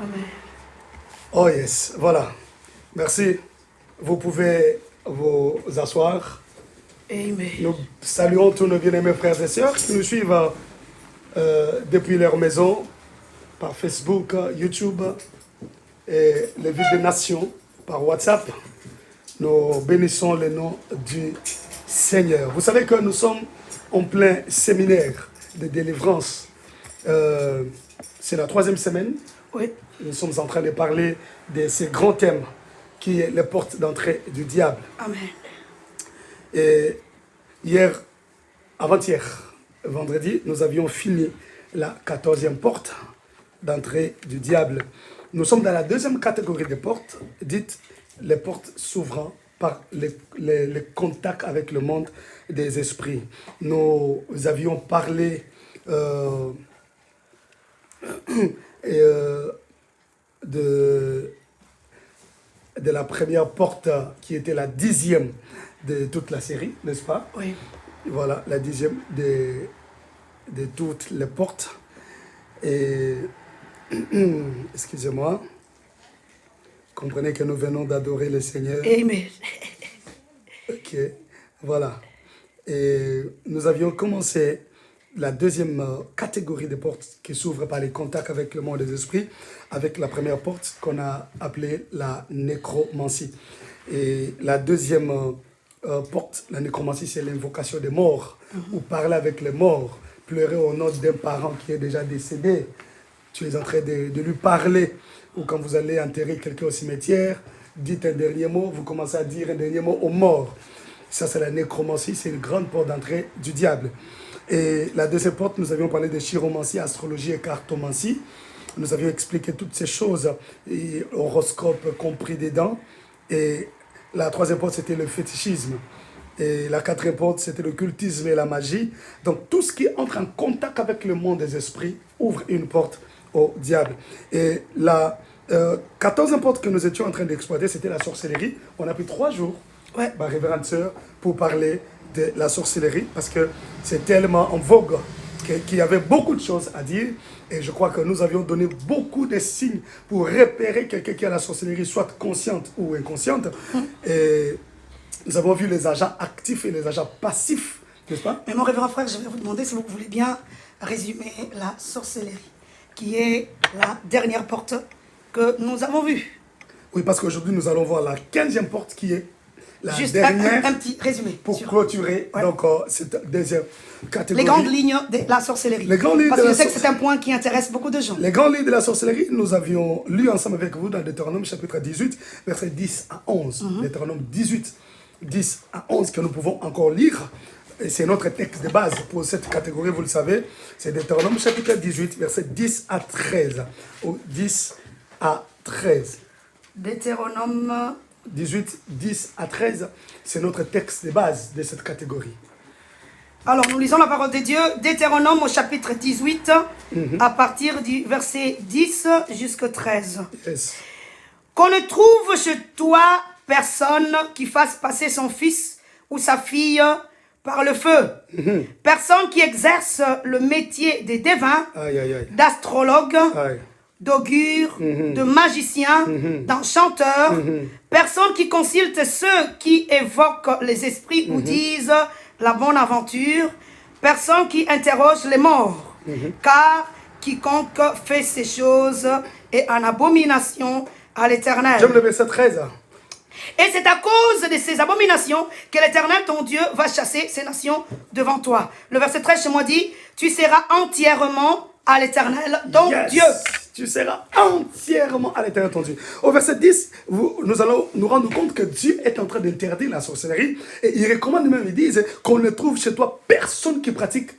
Amen. Oh yes, voilà. Merci. Vous pouvez vous asseoir. Amen. Nous saluons tous nos bien-aimés frères et sœurs qui nous suivent depuis leur maison, par Facebook, YouTube et les villes des nations, par WhatsApp. Nous bénissons le nom du Seigneur. Vous savez que nous sommes en plein séminaire de délivrance. C'est la 3e semaine. Oui. Nous sommes en train de parler de ces grands thèmes qui est les portes d'entrée du diable. Amen. Et hier, avant-hier, vendredi, nous avions fini la 14e porte d'entrée du diable. Nous sommes dans la 2e catégorie des portes, dites les portes s'ouvrant par les contacts avec le monde des esprits. Nous avions parlé de la première porte qui était la 10e de toute la série, n'est-ce pas? Oui. Voilà, la 10e de toutes les portes. Et, excusez-moi, comprenez que nous venons d'adorer le Seigneur. Amen. Ok, voilà. Et nous avions commencé la 2e catégorie de portes qui s'ouvre par les contacts avec le monde des esprits, avec la première porte qu'on a appelée la nécromancie. Et la 2e porte, la nécromancie, c'est l'invocation des morts, ou parler avec les morts, pleurer au nom d'un parent qui est déjà décédé. Tu es en train de lui parler, ou quand vous allez enterrer quelqu'un au cimetière, dites un dernier mot, vous commencez à dire un dernier mot aux morts. Ça, c'est la nécromancie, c'est une grande porte d'entrée du diable. Et la 2e porte, nous avions parlé de chiromancie, astrologie et cartomancie. Nous avions expliqué toutes ces choses, et horoscope compris dedans. Et la 3e porte, c'était le fétichisme. Et la 4e porte, c'était le cultisme et la magie. Donc, tout ce qui entre en contact avec le monde des esprits ouvre une porte au diable. Et la 14e porte que nous étions en train d'exploiter, c'était la sorcellerie. On a pris 3 jours, Ouais. ma révérende sœur, pour parler de la sorcellerie, parce que c'est tellement en vogue qu'il y avait beaucoup de choses à dire. Et je crois que nous avions donné beaucoup de signes pour repérer quelqu'un qui a la sorcellerie, soit consciente ou inconsciente. Et nous avons vu les agents actifs et les agents passifs, n'est-ce pas? Mais mon révérend frère, je vais vous demander si vous voulez bien résumer la sorcellerie, qui est la dernière porte que nous avons vue. Oui, parce qu'aujourd'hui, nous allons voir la 15e porte qui est la Juste dernière un petit résumé. pour sur clôturer Ouais. donc, cette 2e catégorie. les grandes lignes de la sorcellerie. Les grandes lignes Parce de que la je sais que c'est un point qui intéresse beaucoup de gens. Les grandes lignes de la sorcellerie, nous avions lu ensemble avec vous dans Deutéronome chapitre 18, versets 10 à 11. Deutéronome 18, 10 à 11, que nous pouvons encore lire. Et c'est notre texte de base pour cette catégorie, vous le savez. C'est Deutéronome chapitre 18, versets 10 à 13. Ou 10 à 13. Deutéronome. 18, 10 à 13, c'est notre texte de base de cette catégorie. Alors, nous lisons la parole de Dieu, Deutéronome au chapitre 18, à partir du verset 10 jusqu'au 13. Yes. Qu'on ne trouve chez toi personne qui fasse passer son fils ou sa fille par le feu. Personne qui exerce le métier des devins, Aïe, aïe, aïe. d'astrologue, Aïe. d'augure, de magicien, d'enchanteur, personne qui consulte ceux qui évoquent les esprits ou disent la bonne aventure, personne qui interroge les morts, car quiconque fait ces choses est en abomination à l'Éternel. J'aime le verset 13. Et c'est à cause de ces abominations que l'Éternel, ton Dieu, va chasser ces nations devant toi. Le verset 13 chez moi dit, tu seras entièrement à l'Éternel, ton Yes. Dieu. Tu seras entièrement à l'Éternel ton Dieu. Au verset 10, nous allons nous rendre compte que Dieu est en train d'interdire la sorcellerie. Et il recommande même, il dit qu'on ne trouve chez toi personne qui pratique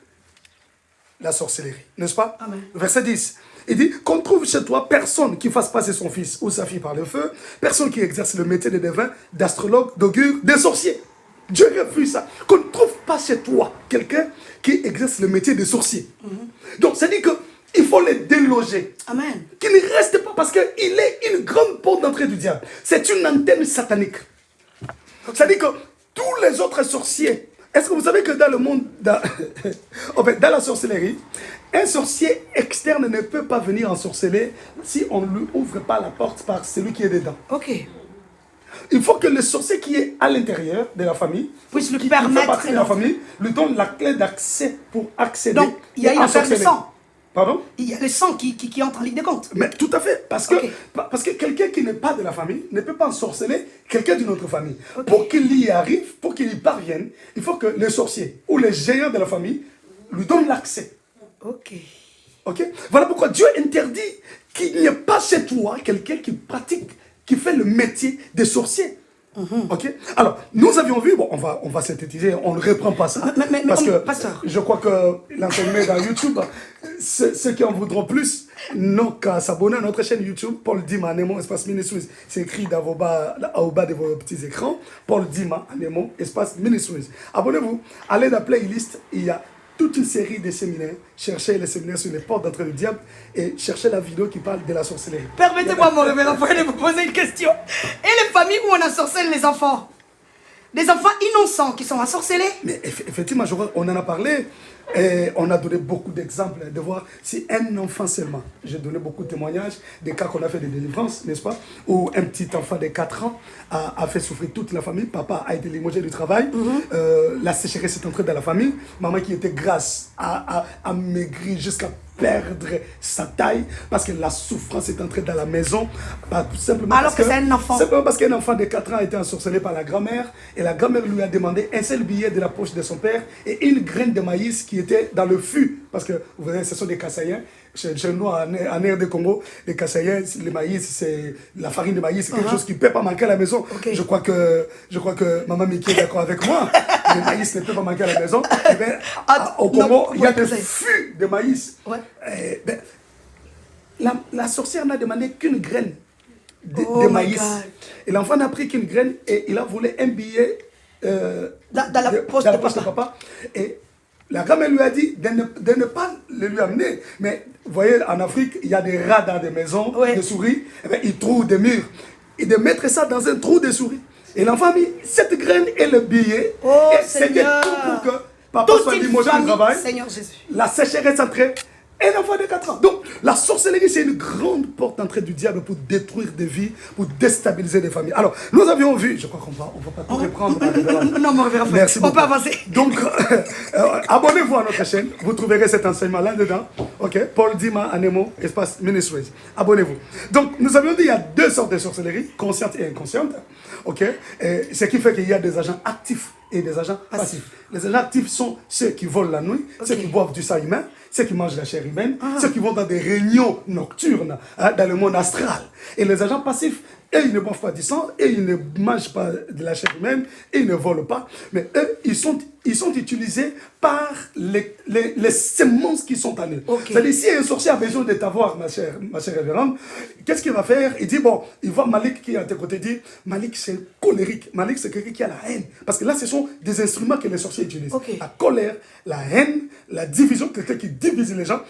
la sorcellerie. N'est-ce pas? Amen. Verset 10. Il dit qu'on trouve chez toi personne qui fasse passer son fils ou sa fille par le feu, personne qui exerce le métier de devin, d'astrologue, d'augure, de sorcier. Dieu refuse ça. Qu'on ne trouve pas chez toi quelqu'un qui exerce le métier de sorcier. Donc, ça dit qu'il faut les déloger. Amen. Qu'il ne reste pas parce qu'il est une grande porte d'entrée du diable. C'est une antenne satanique. Ça dit que tous les autres sorciers Est-ce que vous savez que dans le monde, en fait, dans la sorcellerie, un sorcier externe ne peut pas venir ensorceler si on ne lui ouvre pas la porte par celui qui est dedans. Ok. Il faut que le sorcier qui est à l'intérieur de la famille, Puisse lui qui permettre fait partie de la famille, lui donne la clé d'accès pour accéder. Donc, il y a une affaire de sang. Pardon? Il y a le sang qui entre en ligne de compte. Mais tout à fait, parce que, Ok. parce que quelqu'un qui n'est pas de la famille ne peut pas ensorceler quelqu'un d'une autre famille. Ok. Pour qu'il y arrive, pour qu'il y parvienne, il faut que le sorcier ou les géants de la famille lui donnent l'accès. Ok. Ok? Voilà pourquoi Dieu interdit qu'il n'y ait pas chez toi quelqu'un qui pratique, qui fait le métier de sorcier. Ok? Alors, nous avions vu, bon, on va synthétiser, on ne reprend pas ça. Mais, parce que pasteur. je crois que l'enseignement dans YouTube, ceux qui en voudront plus n'ont qu'à s'abonner à notre chaîne YouTube, Paul Dima Anemo, espace Ministries. C'est écrit au bas de vos petits écrans. Paul Dima Anemo, espace Ministries. Abonnez-vous. Allez dans la playlist, il y a toute une série de séminaires. Cherchez les séminaires sur les portes d'entrée du diable et cherchez la vidéo qui parle de la sorcellerie. Permettez-moi, mon révérend frère, de vous poser une question. Et les familles où on ensorcelle les enfants? Des enfants innocents qui sont ensorcelés? Mais effectivement, on en a parlé et on a donné beaucoup d'exemples de voir si un enfant seulement, j'ai donné beaucoup de témoignages, des cas qu'on a fait de délivrance, n'est-ce pas, où un petit enfant de 4 ans a fait souffrir toute la famille, papa a été limogé du travail, la sécheresse est entrée dans la famille, maman qui était grasse a maigri jusqu'à perdre sa taille parce que la souffrance est entrée dans la maison. Simplement alors que c'est un enfant. Simplement parce qu'un enfant de 4 ans a été ensorcelé par la grand-mère et la grand-mère lui a demandé un seul billet de la poche de son père et une graine de maïs qui était dans le fût. Parce que vous voyez, ce sont des Kassaïens. Chez nous, en air de Congo, les Kassaïens, le maïs, c'est la farine de maïs, c'est quelque chose qui ne peut pas manquer à la maison. Okay. Je crois que Maman Mickey est d'accord avec moi. Le maïs ne peut pas manquer à la maison. Et bien, au Congo, il y a des fûts de maïs. Ouais. Ben, la sorcière n'a demandé qu'une graine de maïs. God. Et l'enfant n'a pris qu'une graine et il a volé un billet dans la poche de papa. Et la grand-mère lui a dit de ne pas le lui amener. Mais vous voyez, en Afrique, il y a des rats dans des maisons, des souris. Et bien, ils trouvent des murs. Et de mettre ça dans un trou de souris. Et l'enfant a mis cette graine et le billet. Et c'était tout pour que papa soit limogé du travail. Seigneur Jésus. La sécheresse entrée. Un enfant de 4 ans. Donc, la sorcellerie, c'est une grande porte d'entrée du diable pour détruire des vies, pour déstabiliser des familles. Alors, nous avions vu, je crois qu'on va pas tout reprendre. Non, mon révérend frère, merci on beaucoup. peut avancer. Donc, abonnez-vous à notre chaîne. Vous trouverez cet enseignement là-dedans. Ok? Paul Dima Anemo, espace Ministries. Abonnez-vous. Donc, nous avions dit qu'il y a 2 sortes de sorcellerie, consciente et inconsciente. Ok? Et ce qui fait qu'il y a des agents actifs et des agents passifs. Les agents actifs sont ceux qui volent la nuit, ceux qui boivent du sang humain, ceux qui mangent la chair humaine, ceux qui vont dans des réunions nocturnes, dans le monde astral. Et les agents passifs, eux, ils ne boivent pas du sang, et ils ne mangent pas de la chair humaine, et ils ne volent pas. Mais eux, ils sont utilisés par les semences qui sont en eux. Okay. C'est-à-dire, si un sorcier a besoin de t'avoir, ma chère révérende, qu'est-ce qu'il va faire? Il dit, bon, il voit Malik qui est à tes côtés, il dit, Malik, c'est colérique. Malik, c'est quelqu'un qui a la haine. Parce que là, ce sont des instruments que les sorciers utilisent. Okay. La colère, la haine, la division, quelqu'un qui divise les gens.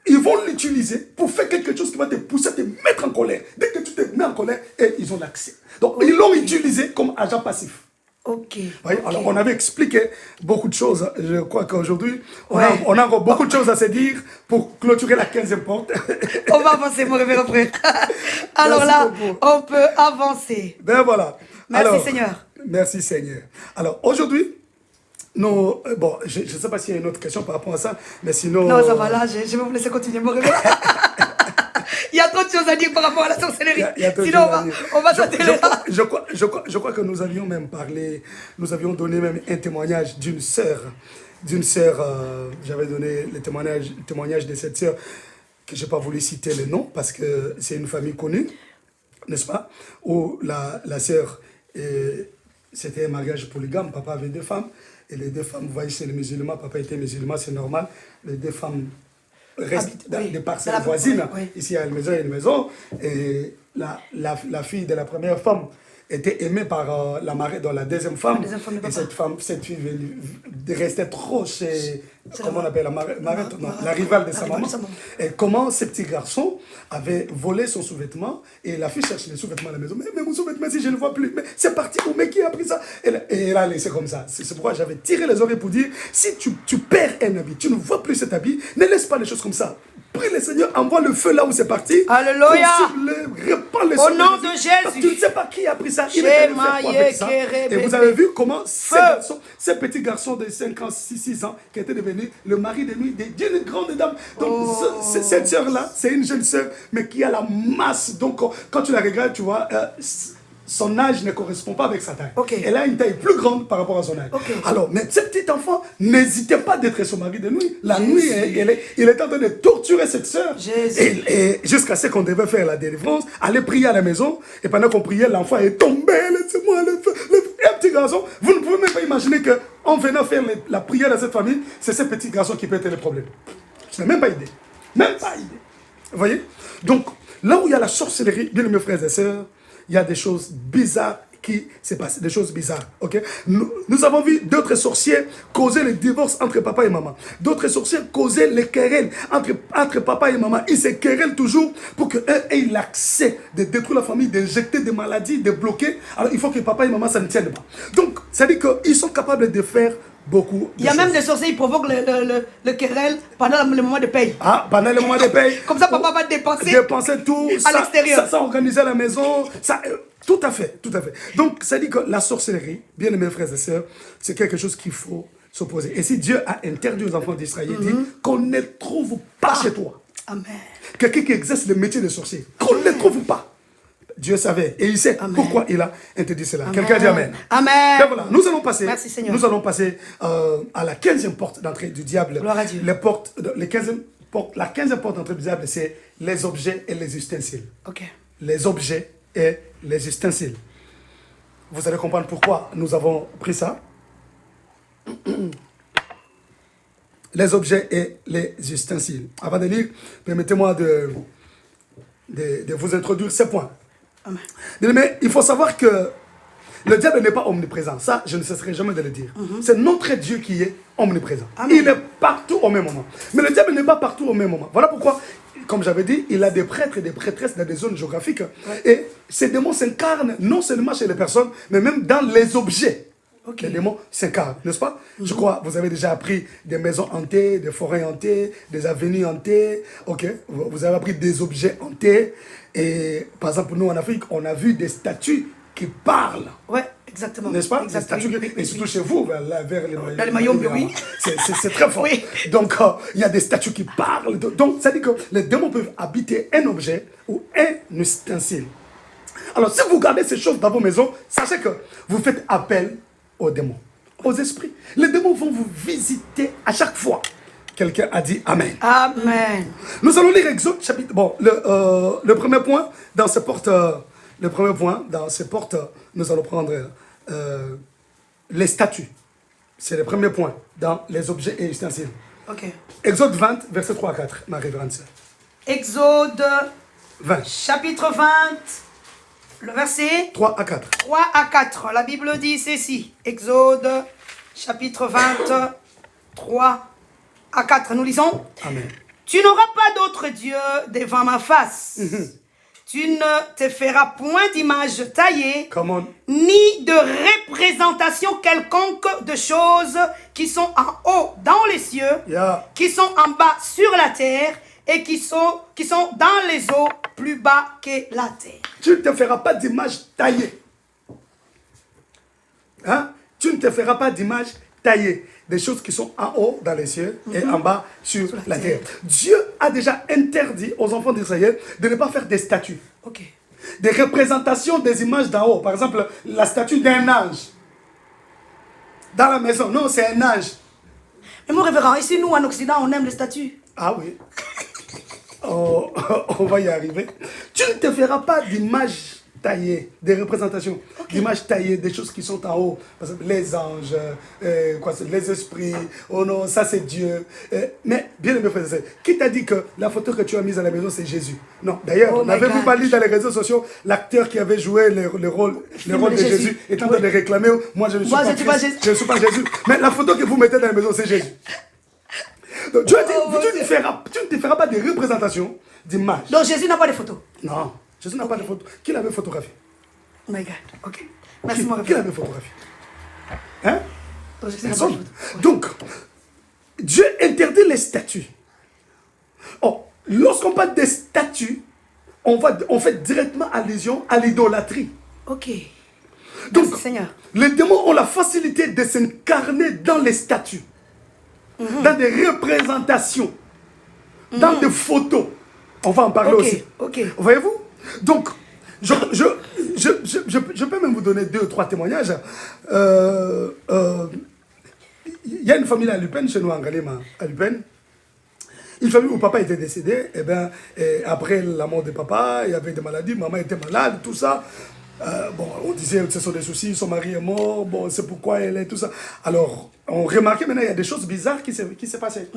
Ils vont l'utiliser pour faire quelque chose qui va te pousser à te mettre en colère. Dès que tu te mets en colère, et ils ont l'accès. Donc, ils l'ont utilisé comme agent passif. Ok. Oui, alors, on avait expliqué beaucoup de choses. Je crois qu'aujourd'hui, on a encore beaucoup de choses à se dire pour clôturer la 15e porte. On va avancer, mon révérend frère. Alors là, on peut avancer. Ben voilà. Merci, alors, Seigneur. Merci, Seigneur. Alors, aujourd'hui, bon, je ne sais pas s'il y a une autre question par rapport à ça, mais sinon... Non, ça va là, je vais vous laisser continuer, mon révérend. Il y a trop de choses à dire par rapport à la sorcellerie. Sinon, on va s'atteler là. Je crois que nous avions même parlé, nous avions donné même un témoignage d'une sœur. J'avais donné le témoignage de cette sœur, que je n'ai pas voulu citer le nom, parce que c'est une famille connue, n'est-ce pas? Où la sœur, c'était un mariage polygame, papa avait 2 femmes, et les 2 femmes, vous voyez, c'est les musulmans, papa était musulman, c'est normal, les 2 femmes restent dans des parcelles voisines. Ici, il y a une maison, et la fille de la première femme était aimé par dans la deuxième femme. La deuxième femme de Et papa. cette fille restait trop chez, comment on appelle, la rivale de sa maman. Et comment ce petit garçon avait volé son sous-vêtement et la fille cherche les sous-vêtements à la maison. Mais mon sous-vêtement, si je ne le vois plus, mais c'est parti où, mais qui a pris ça? Et elle a laissé comme ça. C'est pourquoi j'avais tiré les oreilles pour dire, si tu perds un habit, tu ne vois plus cet habit, ne laisse pas les choses comme ça. Prie le Seigneur, envoie le feu là où c'est parti. Alléluia. Au nom de Jésus. Tu ne sais pas qui a pris ça. Il est allé faire quoi avec ça. Et vous avez vu comment ce petit garçon de 5 ans, 6 ans, qui était devenu le mari de nuit d'une grande dame. Donc cette sœur-là, c'est une jeune sœur, mais qui a la masse. Donc quand tu la regardes, tu vois... son âge ne correspond pas avec sa taille. Okay. Elle a une taille plus grande par rapport à son âge. Okay. Alors, mais ce petit enfant n'hésitait pas d'être son mari de nuit. La nuit, il était en train de torturer cette sœur. Et jusqu'à ce qu'on devait faire la délivrance, aller prier à la maison. Et pendant qu'on priait, l'enfant est tombé. Laissez-moi le feu. Un petit garçon, vous ne pouvez même pas imaginer qu'en venant faire la prière dans cette famille, c'est ce petit garçon qui peut être le problème. Je n'ai même pas idée. Même pas idée. Vous voyez? Donc, là où il y a la sorcellerie, bien mes frères et sœurs, il y a des choses bizarres qui se passent, des choses bizarres, ok? Nous avons vu d'autres sorciers causer le divorce entre papa et maman. D'autres sorciers causer les querelles entre papa et maman. Ils se querellent toujours pour qu'eux aient l'accès de détruire la famille, d'injecter des maladies, de bloquer. Alors il faut que papa et maman, ça ne tienne pas. Donc, ça dit qu'ils sont capables de faire beaucoup. Il y a même des sorciers qui provoquent le querelle pendant le moment de paye. Ah, pendant le mois de paye. Comme ça, papa va dépenser tout à l'extérieur. Ça organiser la maison. Ça, tout à fait, tout à fait. Donc, ça dit que la sorcellerie, bien mes frères et sœurs, c'est quelque chose qu'il faut s'opposer. Et si Dieu a interdit aux enfants d'Israël, il dit qu'on ne trouve pas chez toi. Amen. Quelqu'un qui exerce le métier de sorcier, qu'on ne trouve pas. Dieu savait et il sait pourquoi il a interdit cela. Quelqu'un dit Amen. Amen. Et voilà, nous allons passer, merci, Seigneur. nous allons passer à la 15e porte d'entrée du diable. Gloire à Dieu. La 15e porte d'entrée du diable, c'est les objets et les ustensiles. Ok. Les objets et les ustensiles. Vous allez comprendre pourquoi nous avons pris ça. Les objets et les ustensiles. Avant de lire, permettez-moi de vous introduire ces points. Amen. Mais il faut savoir que le diable n'est pas omniprésent. Ça, je ne cesserai jamais de le dire. C'est notre Dieu qui est omniprésent. Amen. Il est partout au même moment. Mais le diable n'est pas partout au même moment. Voilà pourquoi, comme j'avais dit, il a des prêtres et des prêtresses dans des zones géographiques. Ouais. Et ces démons s'incarnent non seulement chez les personnes, mais même dans les objets. Okay. Les démons s'incarnent, n'est-ce pas? Je crois, vous avez déjà appris des maisons hantées, des forêts hantées, des avenues hantées. Ok, vous avez appris des objets hantés. Et par exemple, nous en Afrique, on a vu des statues qui parlent. Ouais, exactement. N'est-ce pas? Exactement. Des statues, et surtout chez vous, vers les Mayombe, oui. C'est très fort. Oui. Donc, il y a des statues qui parlent. Donc, ça dit que les démons peuvent habiter un objet ou un ustensile. Alors, si vous gardez ces choses dans vos maisons, sachez que vous faites appel aux démons, aux esprits. Les démons vont vous visiter à chaque fois. Quelqu'un a dit Amen. Amen. Nous allons lire Exode chapitre. Bon, le premier point dans ces portes. Nous allons prendre les statues. C'est le premier point dans les objets et ustensiles. Ok. Exode 20, verset 3 à 4, ma révérende sœur. Exode 20. Chapitre 20. Le verset 3 à 4. 3 à 4. La Bible dit ceci. Exode, chapitre 20, 3 à 4. Nous lisons. Amen. Tu n'auras pas d'autre Dieu devant ma face. Tu ne te feras point d'image taillée, ni de représentation quelconque de choses qui sont en haut dans les cieux, qui sont en bas sur la terre, et qui sont dans les eaux plus bas que la terre. Tu ne te feras pas d'image taillée. Hein? Tu ne te feras pas d'image taillée. Des choses qui sont en haut dans les cieux et en bas sur la terre. Dieu a déjà interdit aux enfants d'Israël de ne pas faire des statues. Okay. Des représentations des images d'en haut. Par exemple, la statue d'un ange. Dans la maison. Non, c'est un ange. Mais mon révérend, ici nous en Occident, on aime les statues. Ah oui. Oh, on va y arriver. Tu ne te feras pas d'image taillées, des représentations d'images taillées, des choses qui sont en haut. Par exemple, les anges, les esprits, oh non, ça c'est Dieu. Mais, bien aimé frère et sœur, qui t'a dit que la photo que tu as mise à la maison, c'est Jésus? Non, d'ailleurs, n'avez-vous pas lu dans les réseaux sociaux l'acteur qui avait joué le rôle de Jésus est en train de réclamer, moi je ne suis pas Jésus. Je ne suis pas Jésus. Mais la photo que vous mettez dans la maison, c'est Jésus. Donc, Dieu a dit, tu ne te feras pas de représentation d'images. Donc Jésus n'a pas de photo? Non, Jésus n'a pas de photo. Qui l'avait photographié? Oh my God, ok. Merci, mon Qui l'avait photographié? Hein? Donc, Personne. Donc, Dieu interdit les statues. Oh, lorsqu'on parle des statues, on fait directement allusion à l'idolâtrie. Ok. Donc, merci, Seigneur. Les démons ont la facilité de s'incarner dans les statues, dans des représentations, dans des photos. On va en parler aussi. Ok. Voyez-vous? Donc, je peux même vous donner 2 ou 3 témoignages. Il y a une famille à Lupin, chez nous en Galema, à Lupin. Une famille où papa était décédé. Et après la mort de papa, il y avait des maladies, maman était malade, tout ça. On disait que ce sont des soucis, son mari est mort, c'est pourquoi elle est, tout ça. Alors, on remarquait maintenant, il y a des choses bizarres qui s'est passées.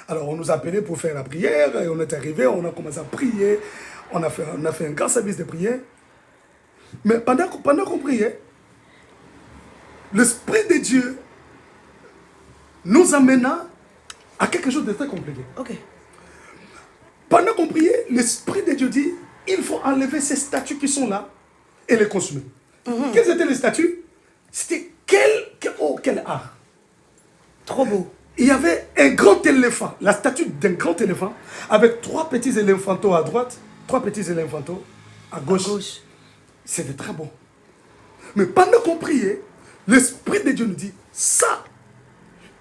Alors, on nous a appelés pour faire la prière, et on est arrivé, on a commencé à prier, on a fait un grand service de prière. Mais pendant qu'on priait, l'Esprit de Dieu nous amena à quelque chose de très compliqué. Ok. Pendant qu'on priait, l'Esprit de Dieu dit, il faut enlever ces statues qui sont là et les consumer. Quelles étaient les statues? C'était quel art. Trop beau. Il y avait un grand éléphant, la statue d'un grand éléphant, avec 3 petits éléphantaux à droite, 3 petits éléphantaux à gauche. C'était très beau. Mais pendant qu'on priait, l'Esprit de Dieu nous dit, ça,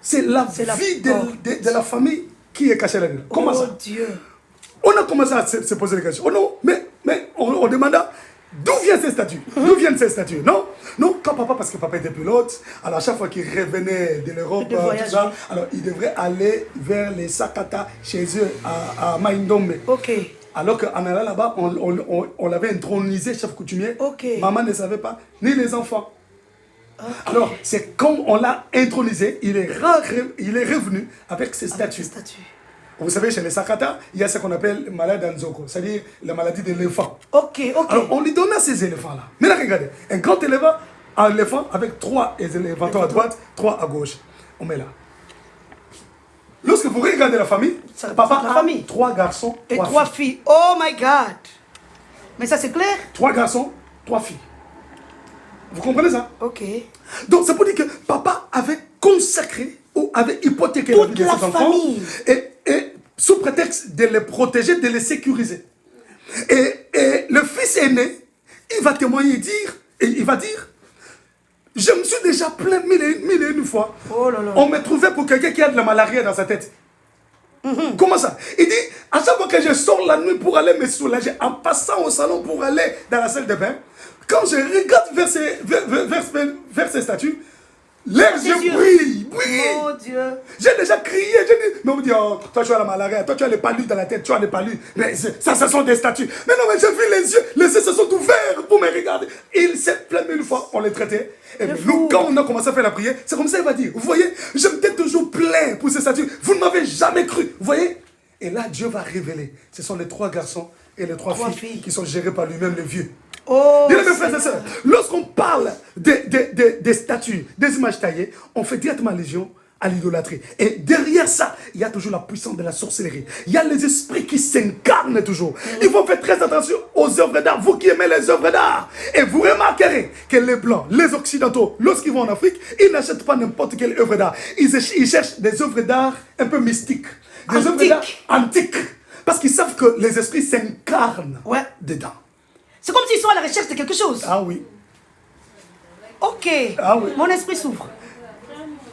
c'est la vie de la famille qui est cachée là-dedans. Comment ça? Dieu. On a commencé à se poser des questions. Oh non, mais on demanda, d'où viennent ces statues? D'où viennent ces statues? Non, quand papa, parce que papa était pilote, alors à chaque fois qu'il revenait de l'Europe, tout ça, alors il devrait aller vers les Sakata, chez eux, à Maïndombe. Ok. Alors qu'en allant là-bas, on l'avait intronisé, chef coutumier. Ok. Maman ne savait pas, ni les enfants. Okay. Alors, c'est comme on l'a intronisé, il est revenu avec ses statues. Vous savez, chez les Sakata, il y a ce qu'on appelle maladie d'Anzoko, c'est-à-dire la maladie de l'éléphant. Ok. Alors, on lui donna ces éléphants-là. Mais là, regardez, un grand éléphant avec 3 éléphants à droite, 3 à gauche. On met là. Lorsque vous regardez la famille, papa a 3 garçons et 3 filles. Oh my God! Mais ça, c'est clair? 3 garçons, 3 filles. Vous comprenez ça? Ok. Donc, c'est pour dire que papa avait consacré ou avait hypothéqué la vie de ses enfants et sous prétexte de les protéger, de les sécuriser. Et le fils aîné, il va témoigner il va dire, je me suis déjà plaint mille et une fois. Oh là là. On me trouvait pour quelqu'un qui a de la malaria dans sa tête. Comment ça? Il dit, à chaque fois que je sors la nuit pour aller me soulager, en passant au salon pour aller dans la salle de bain, quand je regarde vers ces statues, leurs yeux brillent. Oh Dieu. J'ai déjà crié, mais on me dit, oh, toi tu as la malaria, toi tu as les palus dans la tête, tu as les palus. Mais ça, ce sont des statues. Mais non, mais j'ai vu les yeux se sont ouverts pour me regarder. Il s'est plaint une fois, on les traitait. Et nous, quand on a commencé à faire la prière, c'est comme ça qu'il va dire, vous voyez, je m'étais toujours plaint pour ces statues. Vous ne m'avez jamais cru, vous voyez. Et là, Dieu va révéler. Ce sont les 3 garçons et les 3 filles qui sont gérés par lui-même, le vieux. Oh, bien mes frères et sœurs, lorsqu'on parle des statues, des images taillées, on fait directement allusion à l'idolâtrie. Et derrière ça, il y a toujours la puissance de la sorcellerie. Il y a les esprits qui s'incarnent toujours. Il faut faire très attention aux œuvres d'art, vous qui aimez les œuvres d'art. Et vous remarquerez que les Blancs, les Occidentaux, lorsqu'ils vont en Afrique, ils n'achètent pas n'importe quelle œuvre d'art. Ils cherchent des œuvres d'art un peu mystiques. Des œuvres d'art antiques. Parce qu'ils savent que les esprits s'incarnent dedans. C'est comme s'ils sont à la recherche de quelque chose. Ah oui. Ok. Ah oui. Mon esprit s'ouvre.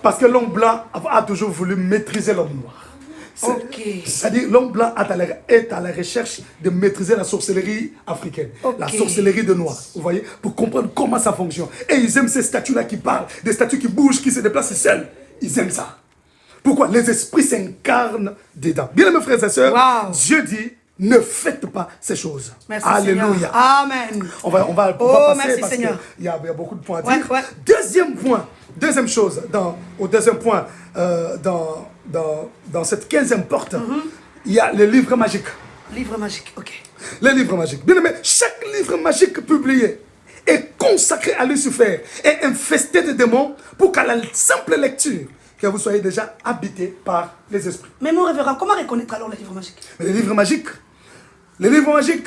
Parce que l'homme blanc a toujours voulu maîtriser l'homme noir. C'est-à-dire l'homme blanc est à la recherche de maîtriser la sorcellerie africaine. La sorcellerie de noir. Vous voyez? Pour comprendre comment ça fonctionne. Et ils aiment ces statues-là qui parlent. Des statues qui bougent, qui se déplacent seules. Ils aiment ça. Pourquoi? Les esprits s'incarnent dedans. Bien mes frères et sœurs, Dieu dit, ne faites pas ces choses. Merci, Alléluia. Seigneur. Amen. On va passer merci, parce Seigneur. qu'il y a beaucoup de points à Ouais, dire. ouais. Deuxième point, deuxième chose, deuxième point, dans cette 15e porte, il y a le livre magique. Livre magique, ok. Les livres magiques. Bien aimé, chaque livre magique publié est consacré à Lucifer et infesté de démons pour qu'à la simple lecture, que vous soyez déjà habité par les esprits. Mais mon révérend, comment reconnaître alors les livres magiques? Mais les livres magiques,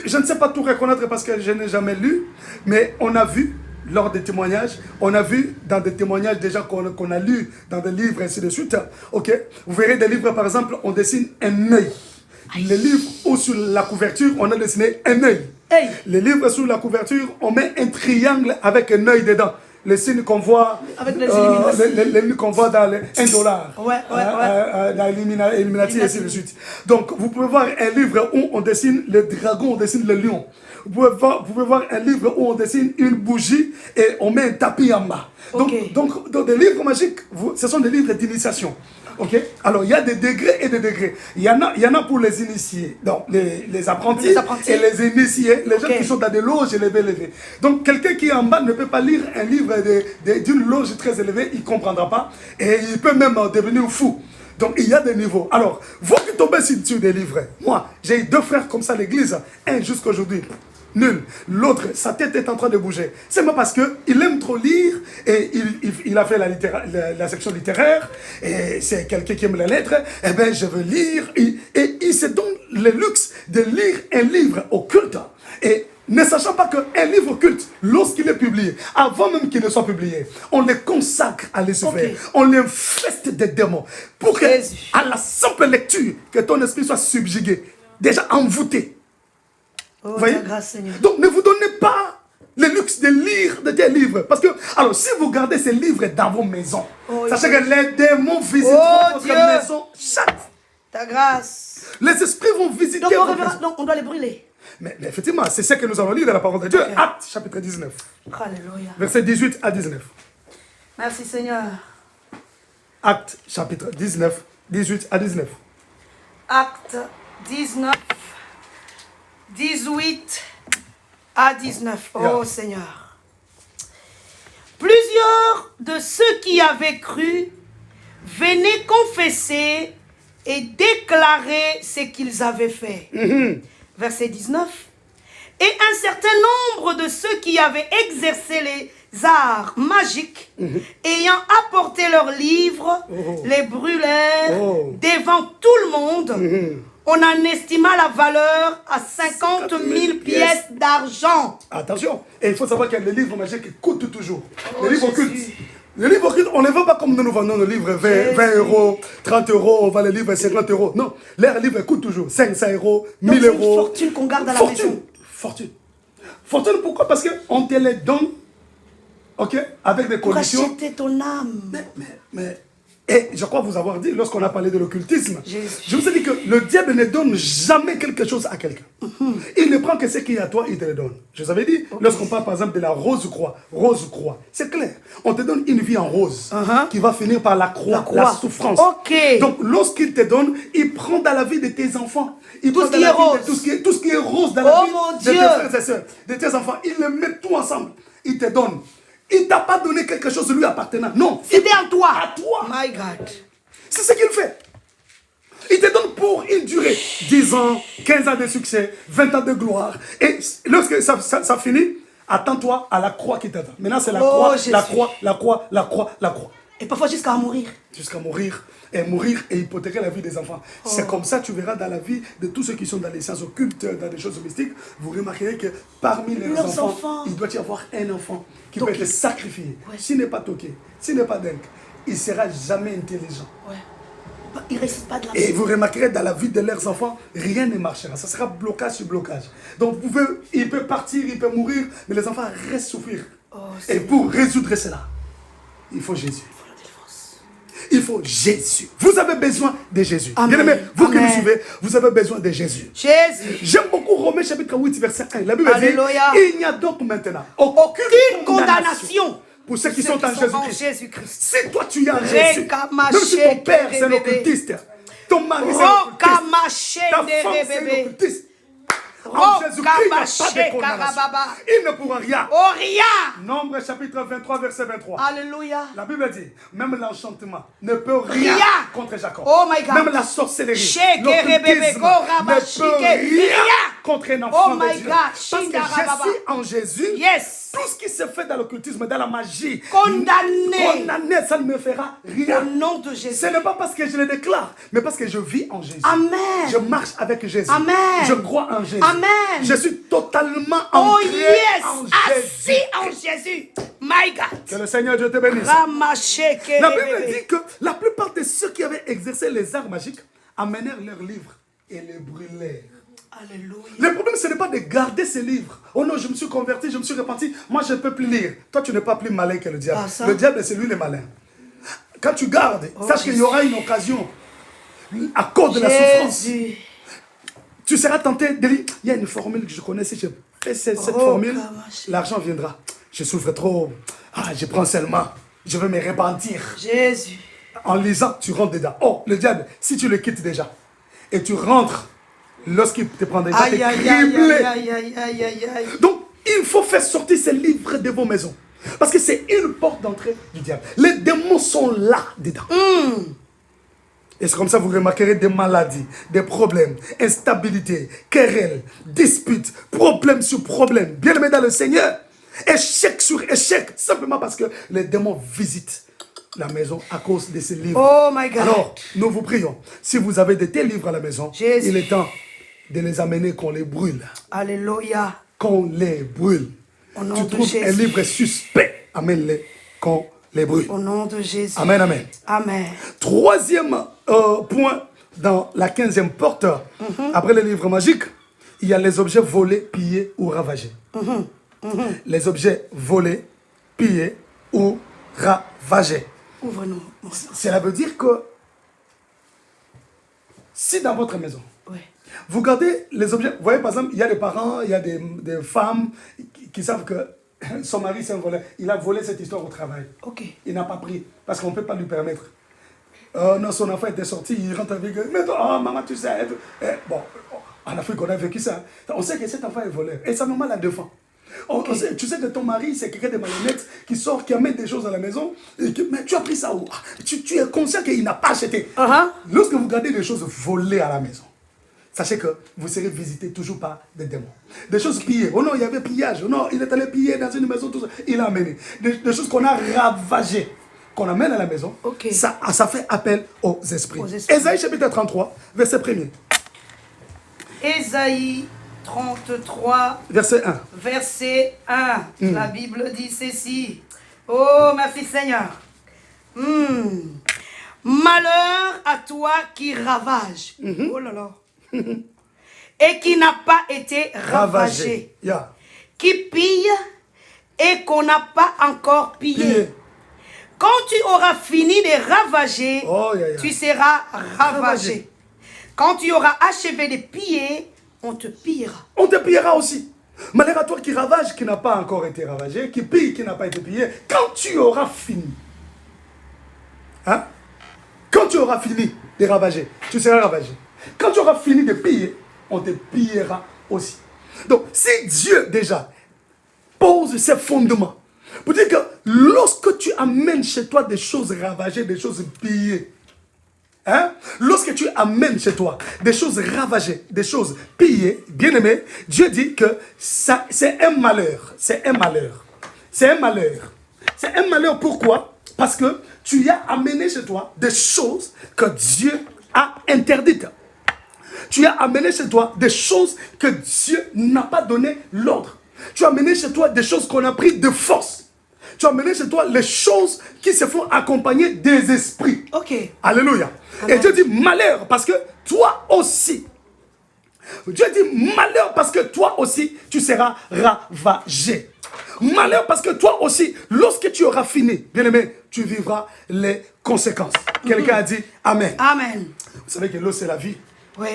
je ne sais pas tout reconnaître parce que je n'ai jamais lu, mais on a vu lors des témoignages, on a vu dans des témoignages déjà qu'on a lu dans des livres ainsi de suite, ok? Vous verrez des livres par exemple, on dessine un œil. Les livres où sur la couverture, on a dessiné un œil. Hey. Les livres sur la couverture, on met un triangle avec un œil dedans. Le signe qu'on voit, avec les Illuminati. qu'on voit dans $1. Dans Illuminati et ainsi de suite. Donc, vous pouvez voir un livre où on dessine le dragon, on dessine le lion. Vous pouvez voir un livre où on dessine une bougie et on met un tapis en bas. Okay. Donc, des livres magiques, ce sont des livres d'initiation. Ok. Alors, il y a des degrés et des degrés. Il y en a pour les initiés, donc les apprentis et les initiés, les gens qui sont dans des loges élevées. Donc, quelqu'un qui est en bas ne peut pas lire un livre d'une loge très élevée, il ne comprendra pas et il peut même devenir fou. Donc, il y a des niveaux. Alors, vous qui tombez sur des livres, moi, j'ai eu 2 frères comme ça à l'église, un jusqu'à aujourd'hui. Nul. L'autre, sa tête est en train de bouger. C'est moi parce qu'il aime trop lire et il a fait la section littéraire et c'est quelqu'un qui aime les lettres. Eh bien, je veux lire. Et il se donne le luxe de lire un livre occulte. Et ne sachant pas qu'un livre occulte, lorsqu'il est publié, avant même qu'il ne soit publié, on le consacre à Lucifer. Okay. On l'infeste des démons. Pour que, à la simple lecture, que ton esprit soit subjugué, déjà envoûté. Oh, grâce, Seigneur. Donc ne vous donnez pas le luxe de lire des livres. Parce que, alors, si vous gardez ces livres dans vos maisons, sachez que les démons visiteront votre maison chaque. Ta grâce. Les esprits vont visiter votre maison. Donc on doit les brûler. Mais effectivement, c'est ce que nous allons lire dans la parole de Dieu. Okay. Actes chapitre 19. Alléluia. Versets 18 à 19. Merci Seigneur. Actes chapitre 19, 18 à 19. Actes 19. 18 à 19. Oh Seigneur. Plusieurs de ceux qui avaient cru venaient confesser et déclarer ce qu'ils avaient fait. Verset 19. Et un certain nombre de ceux qui avaient exercé les arts magiques, ayant apporté leurs livres, les brûlèrent devant tout le monde. On en estima la valeur à 50 000 pièces d'argent. Attention, et il faut savoir que les livres magiques coûtent toujours. Les livres occultes. Les livres occultes, on ne les vend pas comme nous vendons nos livres 20 euros, 30 euros, on vend les livres 50 euros. Non, les livres coûtent toujours 500 euros, 1000 euros. C'est une fortune qu'on garde à la maison. Fortune, pourquoi? Parce qu'on te les donne, ok, avec des conditions. Pour acheter ton âme. Mais et je crois vous avoir dit, lorsqu'on a parlé de l'occultisme, je vous ai dit que le diable ne donne jamais quelque chose à quelqu'un. Il ne prend que ce qui est à toi, il te le donne. Je vous avais dit, lorsqu'on parle par exemple de la rose croix, c'est clair. On te donne une vie en rose qui va finir par la croix, la souffrance. Donc lorsqu'il te donne, il prend dans la vie de tes enfants. Il prend dans la vie de tout ce qui est rose dans la vie de tes frères et sœurs, de tes enfants. Il le met tout ensemble. Il te donne. Il ne t'a pas donné quelque chose de lui appartenant. Non. C'était à toi. À toi. My God. C'est ce qu'il fait. Il te donne pour une durée. 10 ans, 15 ans de succès, 20 ans de gloire. Et lorsque ça finit, attends-toi à la croix qui t'attend. Maintenant, c'est la croix, la croix. Et parfois jusqu'à mourir. Jusqu'à mourir. Et mourir et hypothéquer la vie des enfants. C'est comme ça, tu verras dans la vie de tous ceux qui sont dans les sciences occultes, dans des choses mystiques, vous remarquerez que parmi leurs enfants, il doit y avoir un enfant qui peut être sacrifié. S'il n'est pas toqué, s'il n'est pas dingue, il ne sera jamais intelligent. Il ne résiste pas de la vie. Et vous remarquerez dans la vie de leurs enfants, rien ne marchera. Ça sera blocage sur blocage. Donc il peut partir, il peut mourir, mais les enfants restent souffrir. Et pour résoudre cela, il faut Jésus. Il faut Jésus. Vous avez besoin de Jésus. Bien-aimés, vous qui nous suivez, vous avez besoin de Jésus. J'aime beaucoup Romains chapitre 8, verset 1. La Bible dit, il n'y a donc maintenant aucune condamnation pour ceux qui sont en Jésus-Christ. Si toi tu es en Jésus, même si ton père c'est un occultiste, ton mari c'est un occultiste, ta femme c'est un occultiste, En Jésus-Christ, il n'y a pas Kabaché, de condamnation. Karababa. Il ne pourra rien. Oh, rien. Nombre chapitre 23, verset 23. Alléluia. La Bible dit, même l'enchantement ne peut rien Rien. contre Jacob. Oh my God. Même la sorcellerie, Sheke, l'occultisme rebebe, ko, ne rabashike. peut rien Rien. contre un enfant Oh de my Dieu. God. Parce que Shinda rababa. je suis en Jésus. Yes. Tout ce qui se fait dans l'occultisme, dans la magie, Condamné. ça ne me fera Au rien. nom de Jésus. Ce n'est pas parce que je le déclare, mais parce que je vis en Jésus. Amen. Je marche avec Jésus. Amen. Je crois en Jésus. Amen. Je suis totalement Oh ancré yes. en Assis Jésus. en Jésus. My God. Que le Seigneur Dieu te bénisse. Ramasheke, La Bible rebebe. dit que la plupart de ceux qui avaient exercé les arts magiques amenèrent leurs livres et les brûlèrent. Alléluia. Le problème, ce n'est pas de garder ces livres. Oh non, je me suis converti, je me suis repenti. Moi, je ne peux plus lire. Toi, tu n'es pas plus malin que le diable. Ah, ça? Le diable, c'est lui le malin. Quand tu gardes, sache qu'il y aura une occasion à cause de la souffrance. Jésus. Tu seras tenté de dire, il y a une formule que je connais, si je fais cette formule, l'argent viendra. Je souffre trop. Ah, je prends seulement. Je veux me repentir. Jésus. En lisant, tu rentres dedans. Oh, le diable, si tu le quittes déjà, et tu rentres, lorsqu'il te prend déjà, t'es Aïe, aïe, aïe, criblé. aïe, aïe, aïe, aïe, aïe. Donc, il faut faire sortir ces livres de vos maisons. Parce que c'est une porte d'entrée du diable. Les démons sont là dedans. Et c'est comme ça que vous remarquerez des maladies, des problèmes, instabilité, querelles, disputes, problème sur problème. Bien aimé dans le Seigneur, échec sur échec, simplement parce que les démons visitent la maison à cause de ces livres. Oh my God. Alors, nous vous prions, si vous avez de tels livres à la maison, Jésus. il est temps de les amener, qu'on les brûle. Alléluia. Qu'on les brûle. Au nom Tu de trouves Jésus. un livre suspect, amène-les, qu'on les brûle. Au nom de Jésus. Amen, amen. Amen. Troisième point dans la 15e porte, après les livres magiques, il y a les objets volés, pillés ou ravagés. Les objets volés, pillés ou ravagés. Ouvre-nous. Cela veut dire que si dans votre maison, Oui. vous gardez les objets, vous voyez par exemple, il y a des parents, il y a des femmes qui savent que son mari c'est un voleur. Il a volé cette histoire au travail. Ok. Il n'a pas pris parce qu'on ne peut pas lui permettre. Non, son enfant était sorti, il rentre avec eux. Mais toi, oh, maman, tu sais. Bon, en Afrique, on a vécu ça. On sait que cet enfant est voleur. Et sa maman la défend. Tu sais que ton mari, c'est quelqu'un de malhonnête qui sort, qui amène des choses à la maison. Mais tu as pris ça où? Tu es conscient qu'il n'a pas acheté. Lorsque vous gardez des choses volées à la maison, sachez que vous serez visité toujours par des démons. Des choses pillées. Oh non, il y avait pillage. Oh non, il est allé piller dans une maison, tout ça. Il a amené. Des choses qu'on a ravagées, qu'on amène à la maison. Ça fait appel aux esprits. Ésaïe chapitre 33, verset 1er. Ésaïe 33, verset 1. Verset 1. La Bible dit ceci. Oh, merci Seigneur. Malheur à toi qui ravage. Oh là là. Et qui n'a pas été ravagé. Yeah. Qui pille et qu'on n'a pas encore pillé. Quand tu auras fini de ravager, tu seras ravagé. Quand tu auras achevé de piller, on te pillera. On te pillera aussi. Malheur à toi qui ravage, qui n'a pas encore été ravagé, qui pille, qui n'a pas été pillé. Quand tu auras fini, hein? Quand tu auras fini de ravager, tu seras ravagé. Quand tu auras fini de piller, on te pillera aussi. Donc, si Dieu déjà pose ses fondements, pour dire que lorsque tu amènes chez toi des choses ravagées, des choses pillées, hein? Lorsque tu amènes chez toi des choses ravagées, des choses pillées, bien aimé, Dieu dit que c'est un malheur. C'est un malheur. C'est un malheur. C'est un malheur pourquoi? Parce que tu as amené chez toi des choses que Dieu a interdites. Tu as amené chez toi des choses que Dieu n'a pas donné l'ordre. Tu as amené chez toi des choses qu'on a pris de force. Tu as amené chez toi les choses qui se font accompagner des esprits. Ok. Alléluia. Amen. Et Dieu dit malheur parce que toi aussi. Dieu dit malheur parce que toi aussi tu seras ravagé. Malheur parce que toi aussi, lorsque tu auras fini, bien aimé, tu vivras les conséquences. Quelqu'un a dit Amen. Amen. Vous savez que l'eau c'est la vie. Oui.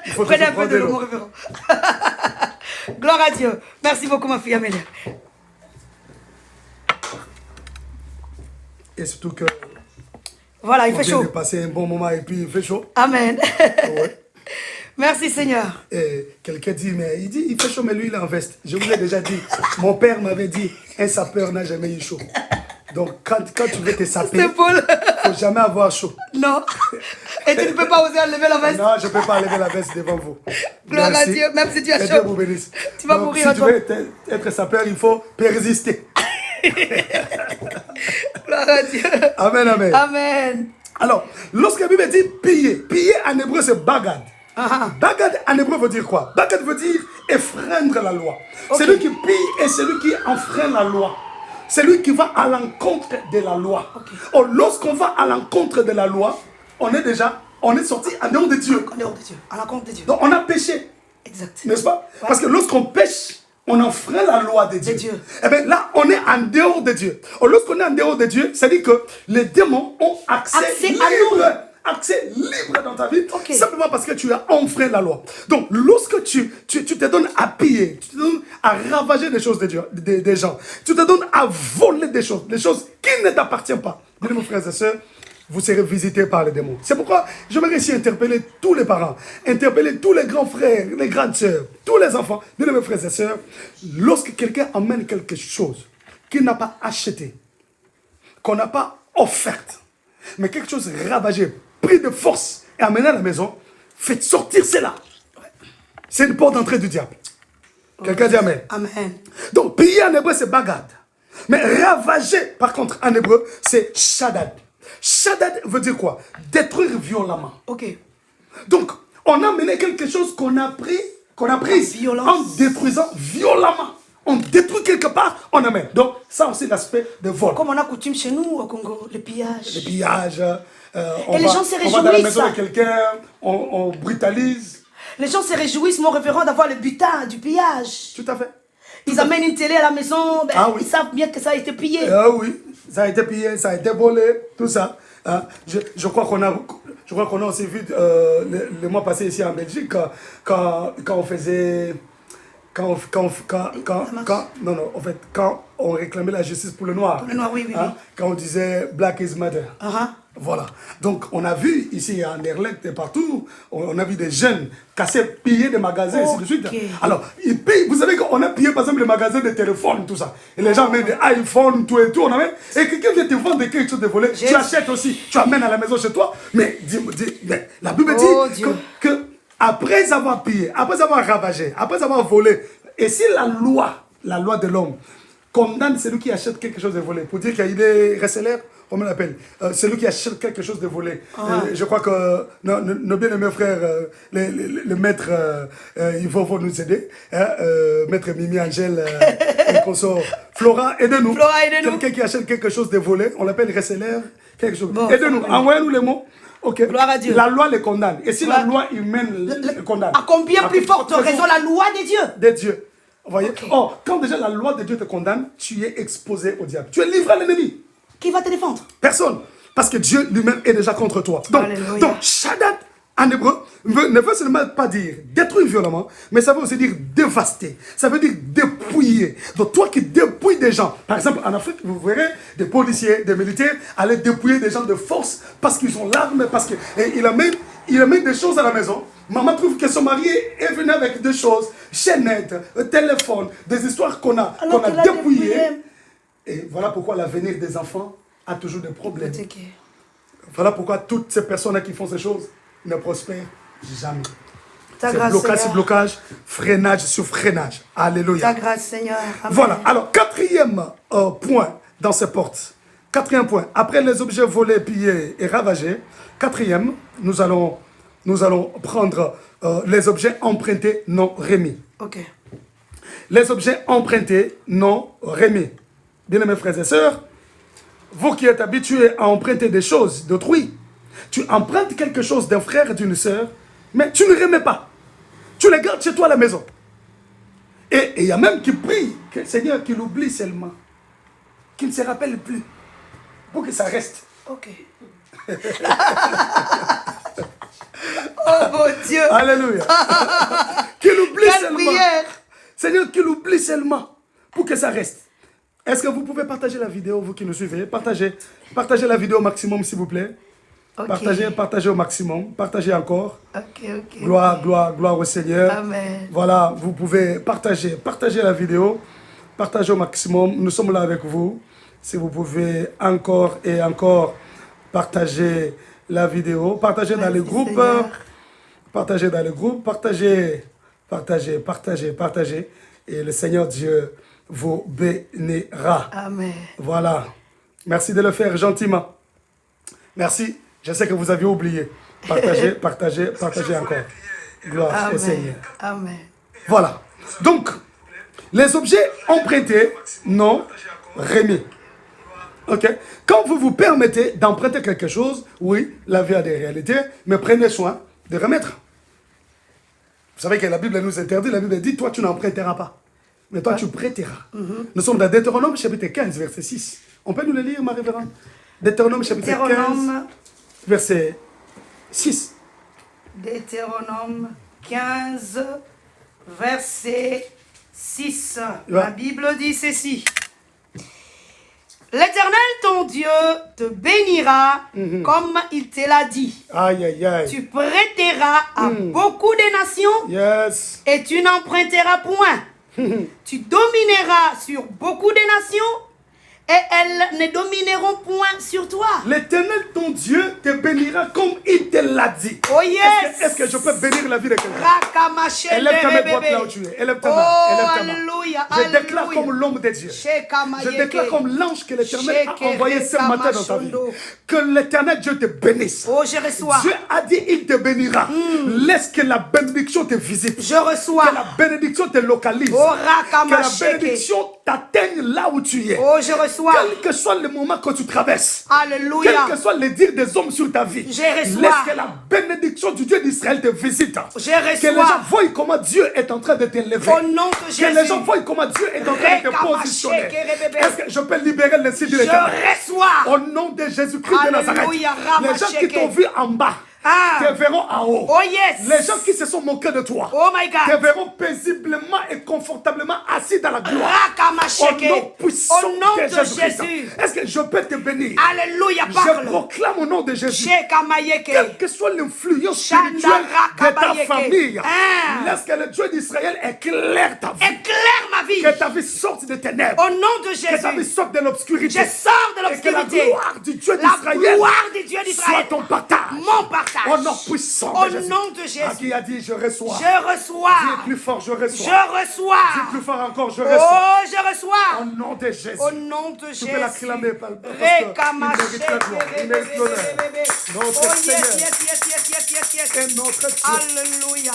Il faut Prenez un toujours peu de prendre l'eau, mon révérend. Gloire à Dieu. Merci beaucoup, ma fille Amélie. Et surtout que voilà, il fait on vient chaud. de passer un bon moment et puis il fait chaud. Amen. Ouais. Merci Seigneur. Et quelqu'un dit, mais il fait chaud, mais lui, il est en veste. Je vous ai déjà dit, mon père m'avait dit, un sapeur n'a jamais eu chaud. Donc, quand tu veux te saper, il ne faut jamais avoir chaud. Non. Et tu ne peux pas oser enlever la veste? Non, je ne peux pas enlever la veste devant vous. Gloire à Dieu, même si tu as Que chaud. Dieu vous bénisse. Tu vas donc, mourir à si toi. tu veux être sapeur, il faut persister. Gloire à Dieu. Amen, amen. Amen. Alors, lorsque la Bible dit piller, piller en hébreu c'est bagad. Bagad en hébreu veut dire quoi? Bagad veut dire enfreindre la loi. Okay. Celui qui pille est celui qui enfreint la loi. C'est lui qui va à l'encontre de la loi. Okay. Or, lorsqu'on va à l'encontre de la loi, on est sorti en dehors de Dieu. En dehors de Dieu, à l'encontre de Dieu. Donc, on a péché. Exact. N'est-ce pas? Ouais. Parce que lorsqu'on pêche, on enfreint la loi de Dieu. Dieu. Et bien là, on est en dehors de Dieu. Or, lorsqu'on est en dehors de Dieu, ça dit que les démons ont accès libre. Accès libre dans ta vie, Okay. simplement parce que tu as enfreint la loi. Donc, lorsque tu te donnes à piller, tu te donnes à ravager des choses de Dieu, des gens, tu te donnes à voler des choses qui ne t'appartiennent pas. Bien, mes frères et sœurs, vous serez visités par les démons. C'est pourquoi j'aimerais ici interpeller tous les parents, interpeller tous les grands frères, les grandes sœurs, tous les enfants. Bien, mes frères et sœurs, lorsque quelqu'un amène quelque chose qu'il n'a pas acheté, qu'on n'a pas offerte, mais quelque chose ravagé, pris de force et amené à la maison, faites sortir cela. C'est une porte d'entrée du diable. Quelqu'un dit amen. Amen. Donc, piller en hébreu, c'est bagad. Mais ravager, par contre, en hébreu, c'est shadad. Shadad veut dire quoi? Détruire violemment. Ok. Donc, on a mené quelque chose qu'on a pris en détruisant violemment. On détruit quelque part, on amène. Donc, ça aussi l'aspect de vol. Comme on a coutume chez nous au Congo, le pillage. Le pillage. Les gens se réjouissent. On va dans la maison de quelqu'un, on brutalise. Les gens se réjouissent, mon révérend, d'avoir le butin du pillage. Tout à fait. Ils amènent une télé à la maison, ben, Oui. Ils savent bien que ça a été pillé. Oui, ça a été pillé, ça a été volé, tout ça. Je crois qu'on a aussi vu le mois passé ici en Belgique quand on faisait... Quand on réclamait la justice pour le noir. Pour le noir, oui. Quand on disait Black is Matter. Voilà. Donc, on a vu ici en Erlecht et partout, on a vu des jeunes casser, piller des magasins, et ainsi de suite. Alors, ils pillent. Vous savez qu'on a pillé, par exemple, les magasins de téléphones, tout ça. Et les gens mettent des iPhones, tout et tout. On amène. Et quelqu'un vient te vendre quelque chose de volé, tu achètes aussi, tu amènes à la maison chez toi. Mais, mais la Bible dit que après avoir pillé, après avoir ravagé, après avoir volé, et si la loi de l'homme, condamne celui qui achète quelque chose de volé, pour dire qu'il est receleur, comment on l'appelle, celui qui achète quelque chose de volé. Je crois que nos bien-aimés frères, le maître, il va nous aider, maître Mimi Angèle, et consort, Flora, aidez-nous. Quelqu'un qui achète quelque chose de volé, on l'appelle receleur, quelque chose. Aidez-nous, envoyez-nous les mots. Ok. Gloire à Dieu. La loi les condamne. Et si la loi humaine les condamne, à combien plus forte raison la loi de Dieu? De Dieu. Vous voyez? Or, quand déjà la loi de Dieu te condamne, tu es exposé au diable. Tu es livré à l'ennemi. Qui va te défendre? Personne. Parce que Dieu lui-même est déjà contre toi. Donc shadat en hébreu ne veut seulement pas dire détruire violemment, mais ça veut aussi dire dévaster. Ça veut dire dépouiller. Donc toi qui dépouilles des gens, par exemple en Afrique, vous verrez des policiers, des militaires aller dépouiller des gens de force parce qu'ils ont l'arme, parce qu'il amène des choses à la maison. Maman trouve que son mari est venu avec des choses, chaînettes, téléphone, des histoires qu'on a dépouillées. Et voilà pourquoi l'avenir des enfants a toujours des problèmes. Voilà pourquoi toutes ces personnes qui font ces choses ne prospèrent jamais. C'est blocage sur blocage, freinage sur freinage. Alléluia. Ta grâce, Seigneur. Amen. Voilà. Alors, quatrième point dans ces portes. Quatrième point. Après les objets volés, pillés et ravagés, quatrième, nous allons prendre les objets empruntés non remis. Ok. Les objets empruntés non remis. Bien-aimés frères et sœurs, vous qui êtes habitués à emprunter des choses d'autrui, tu empruntes quelque chose d'un frère et d'une sœur, mais tu ne remets pas. Tu les gardes chez toi à la maison. Et il y a même qui prient que le Seigneur qu'il oublie seulement, qu'il ne se rappelle plus, pour que ça reste. Ok. Oh mon Dieu. Alléluia. Qu'il oublie seulement. Prière. Seigneur, qu'il oublie seulement, pour que ça reste. Est-ce que vous pouvez partager la vidéo, vous qui nous suivez? Partagez la vidéo au maximum, s'il vous plaît. Ok. Partagez au maximum. Partagez encore. Ok. Gloire au Seigneur. Amen. Voilà, vous pouvez partager la vidéo. Partagez au maximum. Nous sommes là avec vous. Si vous pouvez encore et encore partager la vidéo. Partagez dans les groupes. Seigneur. Partagez dans les groupes. Partagez. Et le Seigneur Dieu vous bénira. Amen. Voilà. Merci de le faire gentiment. Merci. Je sais que vous aviez oublié. Partagez encore. Gloire au Seigneur. Amen. Voilà. Donc, les objets empruntés, non, remis. Ok? Quand vous vous permettez d'emprunter quelque chose, oui, la vie a des réalités, mais prenez soin de remettre. Vous savez que la Bible nous interdit, la Bible dit, toi tu n'emprunteras pas, mais toi tu prêteras. Nous sommes dans Deutéronome chapitre 15, verset 6. On peut nous le lire, ma révérende? Deutéronome chapitre 15, verset 6. Deutéronome 15, verset 6. Ouais. La Bible dit ceci. L'Éternel, ton Dieu, te bénira comme il te l'a dit. Aïe, aïe, aïe. Tu prêteras à beaucoup de nations Yes. et tu n'emprunteras point. Tu domineras sur beaucoup de nations et elles ne domineront point sur toi. L'Éternel, ton Dieu, te bénira comme il te l'a dit. Oh yes. Est-ce que je peux bénir la vie de quelqu'un? Rakamashele Élève ta main bébé. droite là où tu es. Élève ta Oh, main. Élève ta main. alléluia, Je déclare alléluia. comme l'homme de Dieu. Je Shekamayeke. déclare comme l'ange que l'Éternel a Shekere envoyé ce matin dans ta vie. Kamashondo. Que l'Éternel Dieu te bénisse. Oh, je reçois. Dieu a dit il te bénira. Laisse que la bénédiction te visite. Je reçois. Que la bénédiction te localise. Oh, Que la Rakamasheke. bénédiction t'atteigne là où tu es. Oh, je reçois. Quel que soit le moment que tu traverses. Alléluia. Quel que soit le dire des hommes sur ta vie. Je reçois. Laisse que la bénédiction du Dieu d'Israël te visite. Je Que les gens reçois. voient comment Dieu est en train de t'élever. Au nom de Que les Jésus. gens voient comment Dieu est en train de te positionner. Est-ce que je peux libérer le site de Je l'Éternel? reçois. Au nom de Jésus-Christ de Nazareth. Alléluia, Les gens qui t'ont vu en bas te verront en haut. Oh yes. Les gens qui se sont moqués de toi Oh my te God. verront paisiblement et confortablement assis dans la gloire. Au Rakamasheke. nom puissant Au nom de de Jésus-Christ. Jésus. Est-ce que je peux te bénir? Alléluia, Je parle. proclame au nom de Jésus. Shekamayeke. Quelle que soit l'influence Shanda spirituelle de ta Rakabayeke. famille, laisse que le Dieu d'Israël éclaire ta vie. Éclaire ma vie. Que ta vie sorte des ténèbres. Au nom de Que ta vie Jésus. sorte de l'obscurité. Je sors de Et que la l'obscurité. gloire du Dieu La d'Israël gloire du Dieu soit d'Israël. ton partage. Mon partage. Au nom puissant Au de Jésus. nom de Jésus. À qui a dit je reçois. Je Dis reçois. plus fort, je reçois. Je Dis reçois. plus fort encore, je reçois. Oh, je Au reçois. nom de Jésus. Au nom de Tu Jésus. peux l'acclamer parce qu'il mérite la gloire, il mérite l'honneur. Oh Notre yes, Seigneur yes. est notre Dieu. Alléluia.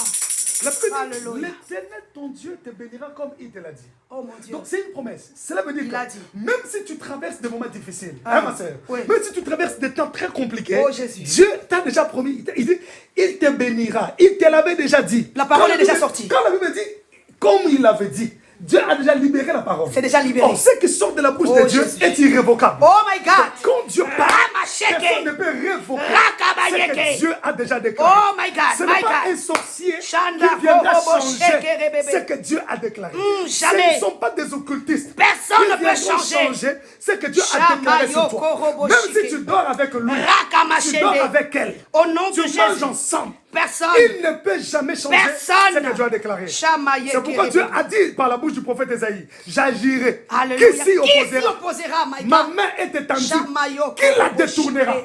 La Bible dit, Alléluia. l'Éternel ton Dieu te bénira comme il te l'a dit. Oh mon Dieu. Donc c'est une promesse. Cela veut dire Il que a dit. même si tu traverses des moments difficiles, Ah, ma soeur, oui. même si tu traverses des temps très compliqués, Oh, Jésus. Dieu t'a déjà promis, il dit, il te bénira. Il te l'avait déjà dit. La parole Quand est déjà Bible- sortie. Quand la Bible dit, comme il l'avait dit, Dieu a déjà libéré la parole. C'est déjà libéré. Or, ce qui sort de la bouche Oh, de Dieu Jésus. est irrévocable. Oh my God. Quand Dieu parle, Ramasheke. personne ne peut révoquer Rakabayeke. ce que Dieu a déjà déclaré. Oh my God, Ce my n'est pas God. un sorcier Shanda qui viendra Korobo changer Shekere Bebe. ce que Dieu a déclaré. jamais. Ce ne sont pas des occultistes. Personne qui ne peut viendront changer. ce que Dieu a déclaré sur toi. Korobo Même Shike. si tu dors avec lui, Rakamashele. tu dors avec elle, Au nom tu de manges Jésus. ensemble. Personne. Il ne peut jamais changer Personne. ce que Dieu a déclaré. Shamaye C'est pourquoi Kerebe. Dieu a dit par la bouche du prophète Esaïe, j'agirai. Alléluia. Qui s'y opposera? opposera, my God? Ma main est étendue. Shamayo Qui la Korobo détournera? Shike.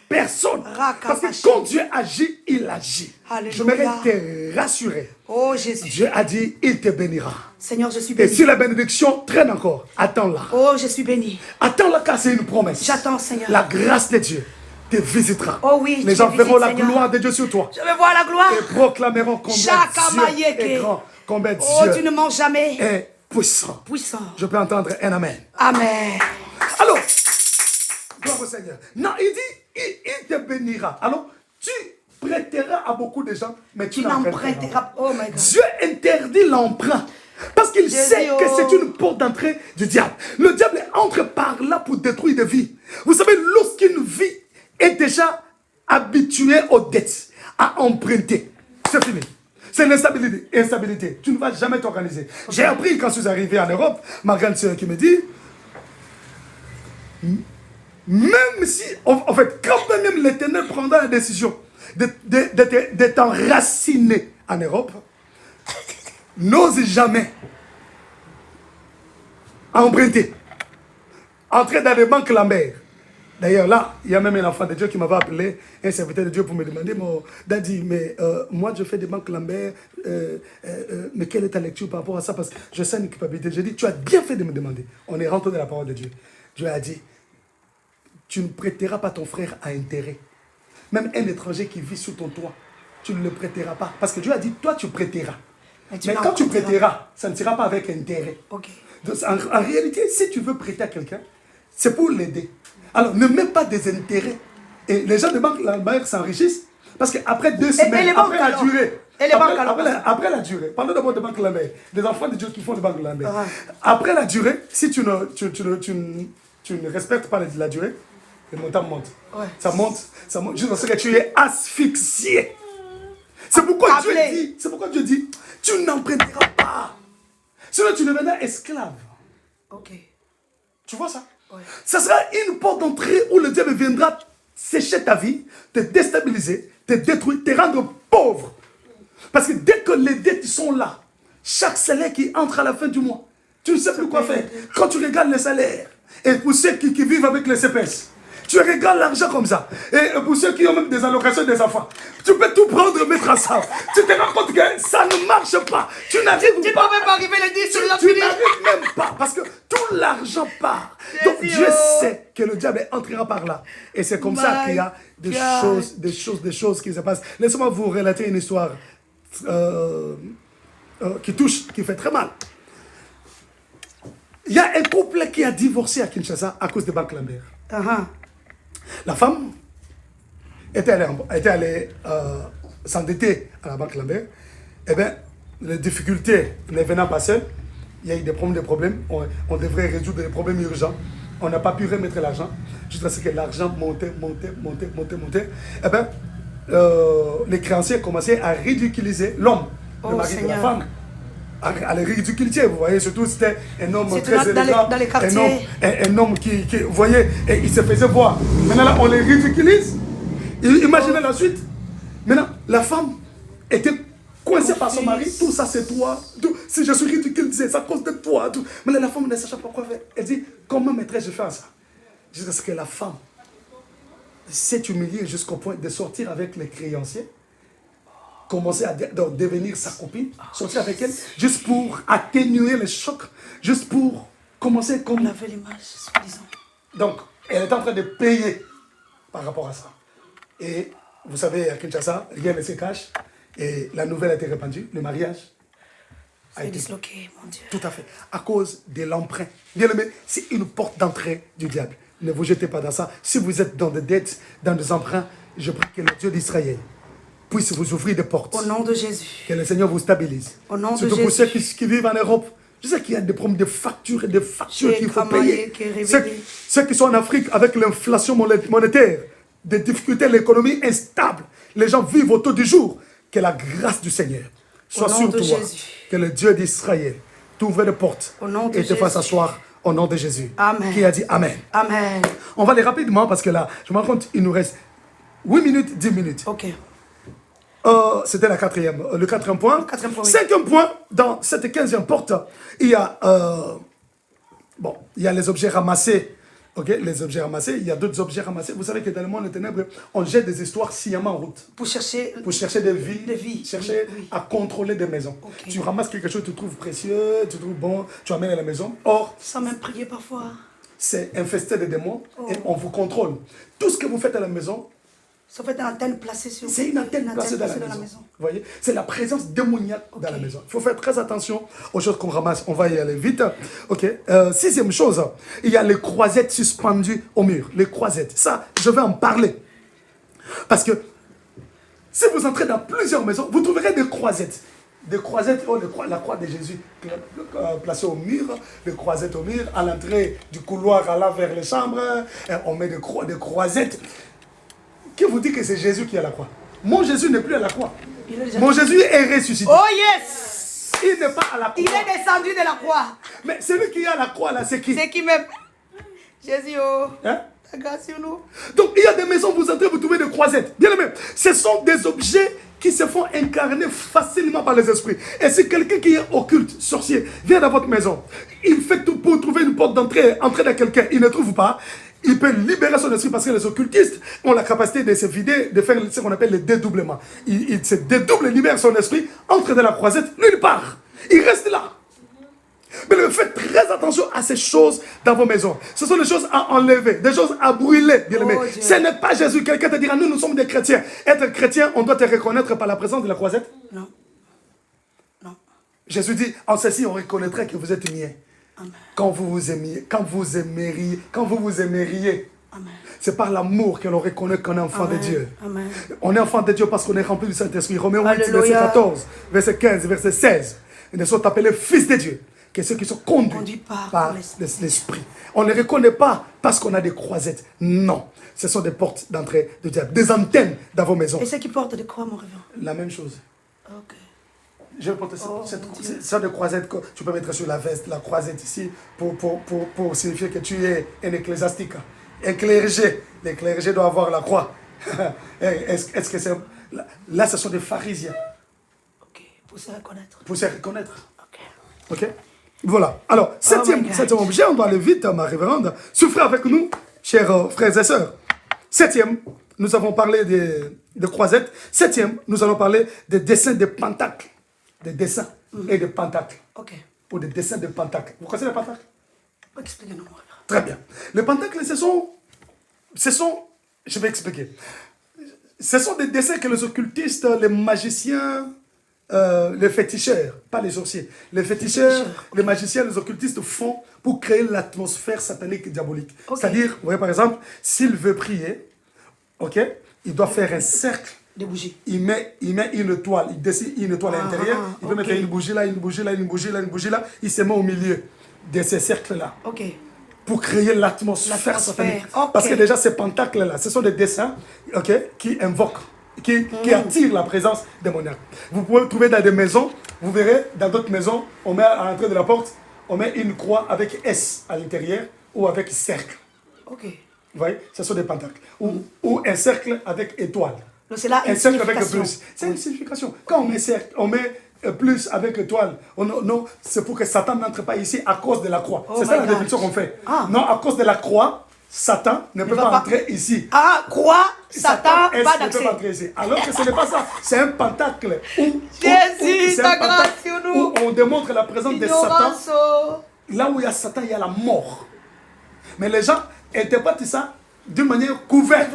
Personne. Parce que Rakabashé. quand Dieu agit, il agit. Alléluia. Je voudrais te rassurer. Oh Jésus. Dieu a dit, il te bénira. Seigneur, je suis Et béni. si la bénédiction traîne encore, attends-la. Oh, je suis béni. Attends-la car c'est une promesse. J'attends, Seigneur. La grâce de Dieu te visitera. Oh oui, les tu gens me verront visites, la Seigneur. gloire de Dieu sur toi. Je veux voir la gloire. Et proclameront combien Shakamayeke. Dieu est grand, combien Oh, tu Dieu ne mens jamais. est puissant. Puissant. Je peux entendre un amen. Amen. Alors, gloire au Seigneur. Non, il dit, il te bénira. Alors, tu prêteras à beaucoup de gens, mais tu Tu n'emprunteras pas. n'emprunteras. Oh my God. Dieu interdit l'emprunt. Parce qu'il Jésus, sait que oh. c'est une porte d'entrée du diable. Le diable entre par là pour détruire des vies. Vous savez, lorsqu'une vie est déjà habituée aux dettes, à emprunter, c'est fini. C'est l'instabilité. Instabilité. Tu ne vas jamais t'organiser. J'ai appris quand je suis arrivé en Europe, ma grande sœur qui me dit, même si, en fait, quand même l'Éternel prendra la décision de t'enraciner en Europe, n'ose jamais emprunter, entrer dans les banques Lambert. D'ailleurs, là, il y a même un enfant de Dieu qui m'avait appelé, un serviteur de Dieu, pour me demander, Daddy, mais moi, je fais des banques Lambert, mais quelle est ta lecture par rapport à ça? Parce que je sens une culpabilité. J'ai dit, tu as bien fait de me demander. On est rentré dans la parole de Dieu. Dieu a dit, tu ne prêteras pas ton frère à intérêt. Même un étranger qui vit sous ton toit, tu ne le prêteras pas. Parce que Dieu a dit, toi, tu prêteras. Mais quand tu prêteras, ça ne sera pas avec intérêt. Ok. Donc, en réalité, si tu veux prêter à quelqu'un, c'est pour l'aider. Alors, ne mets pas des intérêts. Et les gens de banque Lambert s'enrichissent parce qu'après 2 semaines, après la durée, après la durée, parlons d'abord de banque Lambert, des enfants de Dieu qui font de banque Lambert. Après la durée, si tu ne respectes pas la durée, le montant monte. Ouais. Ça monte, jusqu'à ce que tu es asphyxié. C'est pourquoi Dieu dit, tu n'emprunteras pas. Sinon, tu deviendras esclave. Ok. Tu vois ça? Ouais. Ça sera une porte d'entrée où le diable viendra sécher ta vie, te déstabiliser, te détruire, te rendre pauvre. Parce que dès que les dettes sont là, chaque salaire qui entre à la fin du mois, tu ne sais plus quoi faire. Quand tu regardes les salaires, et pour ceux qui vivent avec les CPS, tu regardes l'argent comme ça. Et pour ceux qui ont même des allocations des enfants, tu peux tout prendre et mettre ensemble. Tu te rends compte que ça ne marche pas. Tu n'arrives pas. Tu ne peux même pas arriver les 10 sur la Tu n'arrives même pas. Parce que tout l'argent part. Donc Dieu sait que le diable entrera par là. Et c'est comme ça qu'il y a des choses qui se passent. Laissez-moi vous relater une histoire qui fait très mal. Il y a un couple qui a divorcé à Kinshasa à cause de banque Lambert. La femme était allée s'endetter à la banque Lambert. Eh bien, les difficultés ne venant pas seules, il y a eu des problèmes. On devrait résoudre des problèmes urgents. On n'a pas pu remettre l'argent jusqu'à ce que l'argent montait. Eh bien, les créanciers commençaient à ridiculiser l'homme, le mari de la femme. À les ridiculiser, vous voyez, surtout c'était un homme très élégant, un homme qui, vous voyez, et il se faisait voir. Maintenant là, on les ridiculise. Imaginez la suite. Maintenant, la femme était coincée par son mari, tout ça c'est toi, tout. Si je suis ridiculisé, c'est à cause de toi. Tout. Maintenant la femme ne sait pas quoi faire. Elle dit, comment maîtresse je fais ça? Jusqu'à ce que la femme s'est humiliée jusqu'au point de sortir avec les créanciers, commencer à devenir sa copine, sortir avec elle, juste pour atténuer le choc, juste pour commencer comme... On avait l'image, soi-disant. Donc, elle est en train de payer par rapport à ça. Et vous savez, à Kinshasa, rien ne se cache. Et la nouvelle a été répandue, le mariage a été disloqué, mon Dieu. Tout à fait. À cause de l'emprunt. Bien aimé, c'est une porte d'entrée du diable. Ne vous jetez pas dans ça. Si vous êtes dans des dettes, dans des emprunts, je prie que le Dieu d'Israël puisse vous ouvrir des portes. Au nom de Jésus. Que le Seigneur vous stabilise. Au nom de Surtout Jésus. pour ceux qui vivent en Europe. Je sais qu'il y a des problèmes de factures et de factures qu'il faut payer. Ceux qui sont en Afrique avec l'inflation monétaire, des difficultés, l'économie instable. Les gens vivent autour du jour. Que la grâce du Seigneur soit sur toi. Que le Dieu d'Israël t'ouvre les portes et te fasse asseoir au nom de Jésus. Amen. Qui a dit Amen. Amen. On va aller rapidement parce que là, je me rends compte, il nous reste 8 minutes, 10 minutes. Ok. C'était le quatrième point. Cinquième point, dans cette 15e porte, il y a, il y a les objets ramassés. Ok, les objets ramassés, il y a d'autres objets ramassés. Vous savez que dans le monde des ténèbres, on jette des histoires sciemment en route. Pour chercher des vies. Chercher à contrôler des maisons. Okay. Tu ramasses quelque chose que tu trouves précieux, tu trouves bon, tu amènes à la maison. Or, ça m'a prié parfois. C'est infesté de démons et on vous contrôle. Tout ce que vous faites à la maison, ça fait une antenne placée sur vous. C'est une antenne placée dans la maison. Vous voyez, c'est la présence démoniaque dans la maison. Il faut faire très attention aux choses qu'on ramasse. On va y aller vite. Ok. 6e chose, il y a les croisettes suspendues au mur. Les croisettes. Ça, je vais en parler. Parce que si vous entrez dans plusieurs maisons, vous trouverez des croisettes. Des croisettes, la croix de Jésus placée au mur, des croisettes au mur, à l'entrée du couloir allant vers les chambres, on met des croisettes. Qui vous dit que c'est Jésus qui est à la croix? Mon Jésus n'est plus à la croix. Mon Jésus est ressuscité. Oh yes! Il n'est pas à la croix. Il est descendu de la croix. Mais celui qui est à la croix là, c'est qui? C'est qui même? Jésus, oh. Hein? La grâce sur nous. Donc, il y a des maisons, vous entrez, vous trouvez des croisettes. Bien aimé, ce sont des objets qui se font incarner facilement par les esprits. Et si quelqu'un qui est occulte, sorcier, vient dans votre maison, il fait tout pour trouver une porte d'entrée, entrer dans quelqu'un, il ne trouve pas, il peut libérer son esprit parce que les occultistes ont la capacité de se vider, de faire ce qu'on appelle le dédoublement. Il se dédouble, libère son esprit, entre dans la croisette, lui il part. Il reste là. Mais faites très attention à ces choses dans vos maisons. Ce sont des choses à enlever, des choses à brûler, bien aimé. Ce n'est pas Jésus. Quelqu'un te dira, nous sommes des chrétiens. Être chrétien, on doit te reconnaître par la présence de la croisette. Non. Non. Jésus dit, en ceci, on reconnaîtrait que vous êtes miens. Amen. Quand vous vous aimeriez. C'est par l'amour que l'on reconnaît qu'on est enfant de Dieu. Amen. On est enfant de Dieu parce qu'on est rempli du Saint-Esprit. Romains 8, verset 14, verset 15, verset 16. Ils sont appelés fils de Dieu. Que ceux qui sont conduits par l'Esprit. On ne les reconnaît pas parce qu'on a des croisettes. Non. Ce sont des portes d'entrée de diable. Des antennes dans vos maisons. Et ceux qui portent des croix, mon révérend? La même chose. Ok. Je vais porter cette sorte de croisette que tu peux mettre sur la veste, la croisette ici, pour signifier que tu es un ecclésiastique. Un clergé. Les clergés doivent avoir la croix. Est-ce que c'est... Là, ce sont des pharisiens. Ok. Pour se reconnaître. Pour se reconnaître. Ok. Ok. Voilà. Alors, septième objet, on doit aller vite, ma révérende. Souffrez avec nous, chers frères et sœurs. Septième, nous avons parlé de croisettes. Septième, nous allons parler des dessins de pentacles. Des dessins et de pentacles. Ok. Ou des dessins de pentacles. Vous connaissez les pentacles? Expliquez-nous. Très bien. Les pentacles, ce sont... Je vais expliquer. Ce sont des dessins que les occultistes, les magiciens... les féticheurs, pas les sorciers. Les féticheurs, les magiciens, les occultistes font pour créer l'atmosphère satanique et diabolique. Okay. C'est-à-dire, vous voyez par exemple, s'il veut prier, ok, il doit faire un cercle. Des bougies. Il met une étoile, il dessine une étoile à l'intérieur. Il peut mettre une bougie là, une bougie là, une bougie là, une bougie là. Il se met au milieu de ces cercles-là. Ok. Pour créer l'atmosphère satanique. Okay. Parce que déjà, ces pentacles-là, ce sont des dessins, ok, qui invoquent. Qui attire la présence démoniaque. Vous pouvez trouver dans des maisons, vous verrez, dans d'autres maisons, on met à l'entrée de la porte, on met une croix avec S à l'intérieur ou avec cercle. Ok. Vous voyez, ce sont des pentacles. Ou un cercle avec étoile. Donc c'est là un cercle avec plus. C'est une signification. Quand on met cercle, on met plus avec étoile. Non, c'est pour que Satan n'entre pas ici à cause de la croix. C'est ça la définition qu'on fait. Non, à cause de la croix, Satan ne peut pas entrer ici. Ah, croix, Satan pas d'accès. Ne peut pas entrer ici. Alors que ce n'est pas ça. C'est un pentacle. Jésus, ta grâce sur nous. Où on démontre la présence de Satan. Là où il y a Satan, il y a la mort. Mais les gens interprètent ça d'une manière couverte.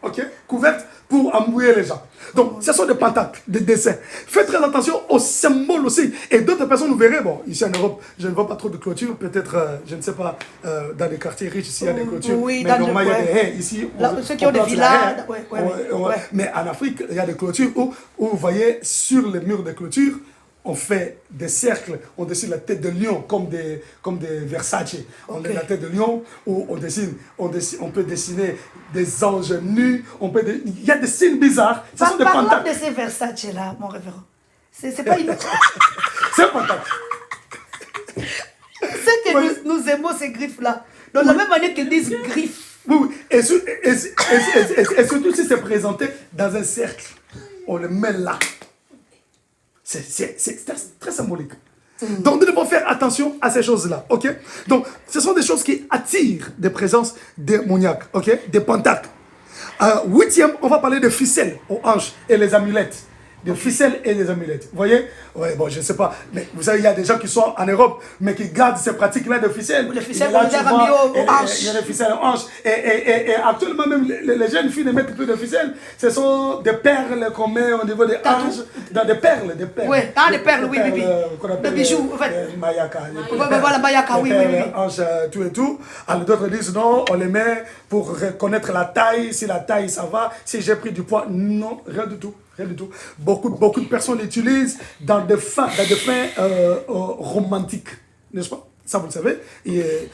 Ok? Couverte pour embrouiller les gens. Donc, ce sont des pentacles, des dessins. Faites très attention aux symboles aussi. Et d'autres personnes, vous verrez, bon, ici en Europe, je ne vois pas trop de clôtures. Peut-être, je ne sais pas, dans les quartiers riches, ici, il y a des clôtures. Oui, mais normalement, il y a des haies. Ici, ceux qui ont des villas. Mais en Afrique, il y a des clôtures où vous voyez, sur les murs de clôture, on fait des cercles, on dessine la tête de lion comme des Versace. On a la tête de lion, où on peut dessiner des anges nus, il y a des signes bizarres. Ce sont des pentacles. De ces Versace là, mon révérend. C'est pas une... C'est un pentacle. C'est que nous aimons ces griffes là. De la même manière qu'ils disent griffes. Oui. Et surtout si c'est présenté dans un cercle, on le met là. C'est très symbolique. Donc, nous devons faire attention à ces choses-là, ok? Donc, ce sont des choses qui attirent des présences démoniaques, ok? Des pentacles. Huitième, on va parler de ficelles aux hanches et les amulettes. Des ficelles et des amulettes. Vous voyez? Ouais, bon, je ne sais pas. Mais vous savez, il y a des gens qui sont en Europe, mais qui gardent ces pratiques-là de ficelles. Les ficelles, on les a mis aux hanches. Il y a des ficelles aux hanches. Et actuellement, même, les jeunes filles ne mettent plus de ficelles. Ce sont des perles qu'on met au niveau des hanches. Dans des perles. Oui, dans des perles, oui. Des bijoux, en fait. Mayaka. Voilà, Mayaka, oui. Hanches, tout et tout. Alors, d'autres disent non, on les met pour reconnaître la taille. Si la taille, ça va. Si j'ai pris du poids, non, rien du tout. Rien du tout. Beaucoup de personnes l'utilisent dans des fins romantiques, n'est-ce pas? Ça, vous le savez. Et,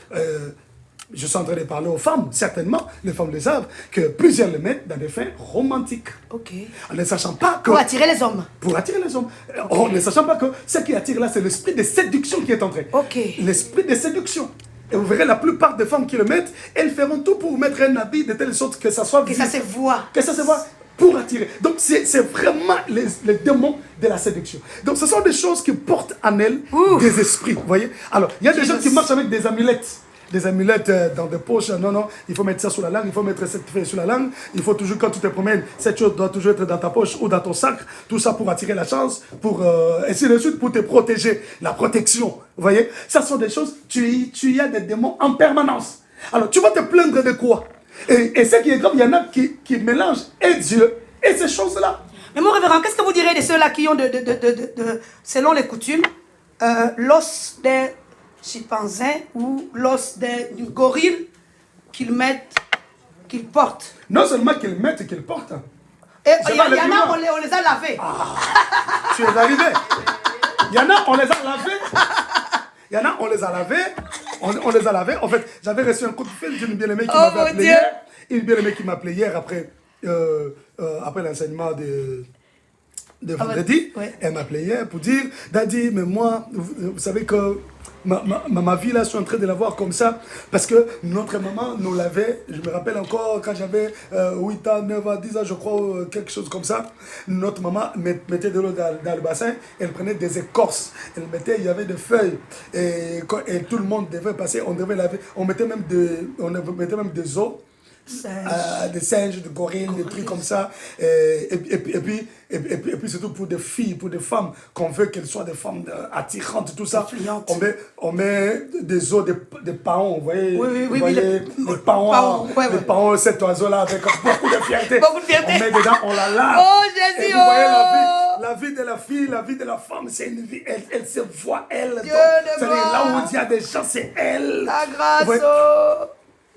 je suis en train de parler aux femmes, certainement, les femmes le savent, que plusieurs le mettent dans des fins romantiques. Ok. En ne sachant pas que... Pour attirer les hommes. Pour attirer les hommes. En ne sachant pas que ce qui attire là, c'est l'esprit de séduction qui est entré. Ok. L'esprit de séduction. Et vous verrez, la plupart des femmes qui le mettent, elles feront tout pour mettre un habit de telle sorte que ça soit Que ça se voit. Que ça se voit pour attirer. Donc, c'est vraiment les démons de la séduction. Donc, ce sont des choses qui portent en elles des esprits. Vous voyez? Alors, il y a des gens qui marchent avec des amulettes. Des amulettes dans des poches. Non, non, il faut mettre ça sous la langue, il faut mettre cette feuille sous la langue. Il faut toujours, quand tu te promènes, cette chose doit toujours être dans ta poche ou dans ton sac. Tout ça pour attirer la chance, pour ainsi de suite, pour te protéger. La protection, vous voyez? Ça sont des choses, tu y as des démons en permanence. Alors, tu vas te plaindre de quoi? Et ce qui est grave, il y en a qui mélangent et Dieu et ces choses-là. Mais mon révérend, qu'est-ce que vous direz de ceux-là qui ont, selon les coutumes, l'os des chimpanzés ou l'os du gorille qu'ils mettent, qu'ils portent? Non seulement qu'ils mettent et qu'ils portent. Et il y en a, on les a lavés. Tu es arrivé. Il y en a, on les a lavés. Il y en a, on les a lavés. On les a lavés. En fait, j'avais reçu un coup de fil d'une bien-aimée qui m'avait appelé hier. Une bien-aimée qui m'a appelé hier après l'enseignement de vendredi. Ouais. Elle m'a appelé hier pour dire, Daddy, mais moi, vous savez que ma vie là, je suis en train de la voir comme ça, parce que notre maman nous l'avait, je me rappelle encore quand j'avais 8 ans, 9 ans, 10 ans, je crois, quelque chose comme ça, notre maman mettait de l'eau dans le bassin, elle prenait des écorces, elle mettait, il y avait des feuilles, et tout le monde devait passer, on devait laver, on mettait même des os, des singes, des gorilles, des trucs comme ça. Et puis surtout pour des filles, pour des femmes, qu'on veut qu'elles soient des femmes attirantes, tout ça. On met des os, des paons, vous voyez, les paons, cet oiseau-là avec beaucoup de fierté. Beaucoup de fierté. On met dedans, on la lave. Oh Jésus, et vous voyez la vie de la fille, la vie de la femme, c'est une vie, elle se voit, elle. C'est-à-dire là où il y a des gens, c'est elle. La grâce.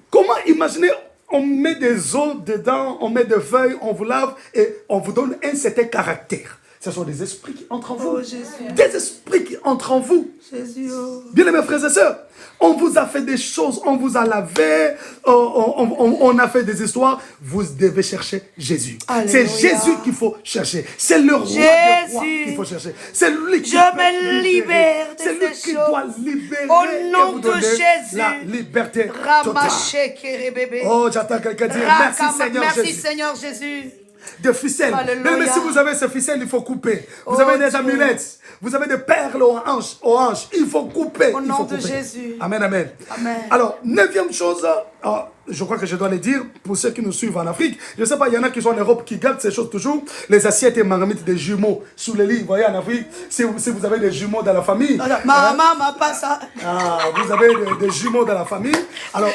Comment imaginer? On met des os dedans, on met des feuilles, on vous lave et on vous donne un certain caractère. Ce sont des esprits qui entrent en vous. Oh, Jésus. Des esprits qui entrent en vous. Jésus. Bien aimés frères et sœurs, on vous a fait des choses, on vous a lavé, on a fait des histoires. Vous devez chercher Jésus. C'est Jésus qu'il faut chercher. C'est le roi des rois qu'il faut chercher. C'est lui qui me libère de C'est lui qui doit libérer au nom et vous de donner Jésus. la liberté totale. Oh, j'attends quelqu'un dire merci Seigneur Jésus. Merci Seigneur Jésus. De ficelles. Mais si vous avez ces ficelles, il faut couper. Vous avez des amulettes, vous avez des perles aux hanches, il faut couper. Au nom de Jésus. Amen, amen. Alors, 9e chose, je crois que je dois le dire pour ceux qui nous suivent en Afrique. Je ne sais pas, il y en a qui sont en Europe qui gardent ces choses toujours. Les assiettes et marmites des jumeaux sous les lits. Vous voyez, en Afrique, si vous avez des jumeaux dans la famille. Maman m'a pas ça. Vous avez des jumeaux dans la famille. Alors,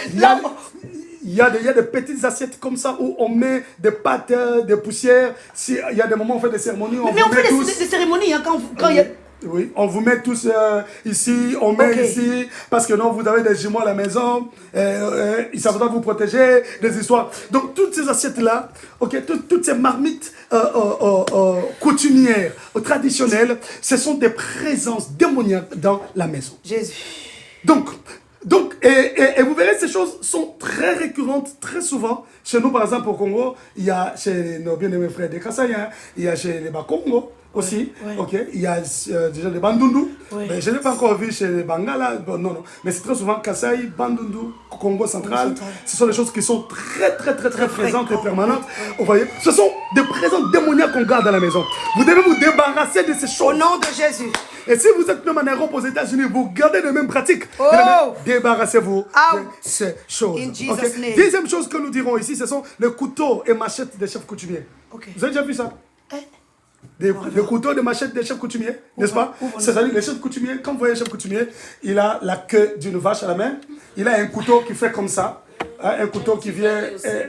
il y a des petites assiettes comme ça où on met des pâtes, des poussières. Il y a des moments où on fait des cérémonies. Mais on fait des cérémonies hein, quand il y a... Oui, on vous met tous ici, on met ici, parce que non, vous avez des jumeaux à la maison, ça doit vous protéger, des histoires. Donc, toutes ces assiettes-là, toutes ces marmites coutumières, traditionnelles, ce sont des présences démoniaques dans la maison. Jésus. Donc, vous verrez, ces choses sont très récurrentes, très souvent. Chez nous, par exemple, au Congo, il y a chez nos bien-aimés frères des Kassaïens, il y a chez les Bakongo aussi, il y a déjà les Bandundu, mais je n'ai pas encore vu chez les Bangala, non, mais c'est très souvent Kasaï, Bandundu, Congo central, ce sont des choses qui sont très présentes et permanentes. Vous voyez, ce sont des présences démoniaques qu'on garde à la maison. Vous devez vous débarrasser de ces choses. Au nom de Jésus. Et si vous êtes même en Europe, aux États-Unis, vous gardez les mêmes pratiques. Débarrassez-vous de ces choses. Deuxième chose que nous dirons ici, ce sont les couteaux et machettes des chefs coutumiers. Vous avez déjà vu ça? Les couteaux de machettes des chefs coutumiers, n'est-ce pas? C'est-à-dire les chefs coutumiers, quand vous voyez un chef coutumier, il a la queue d'une vache à la main, il a un couteau qui fait comme ça, un couteau qui vient,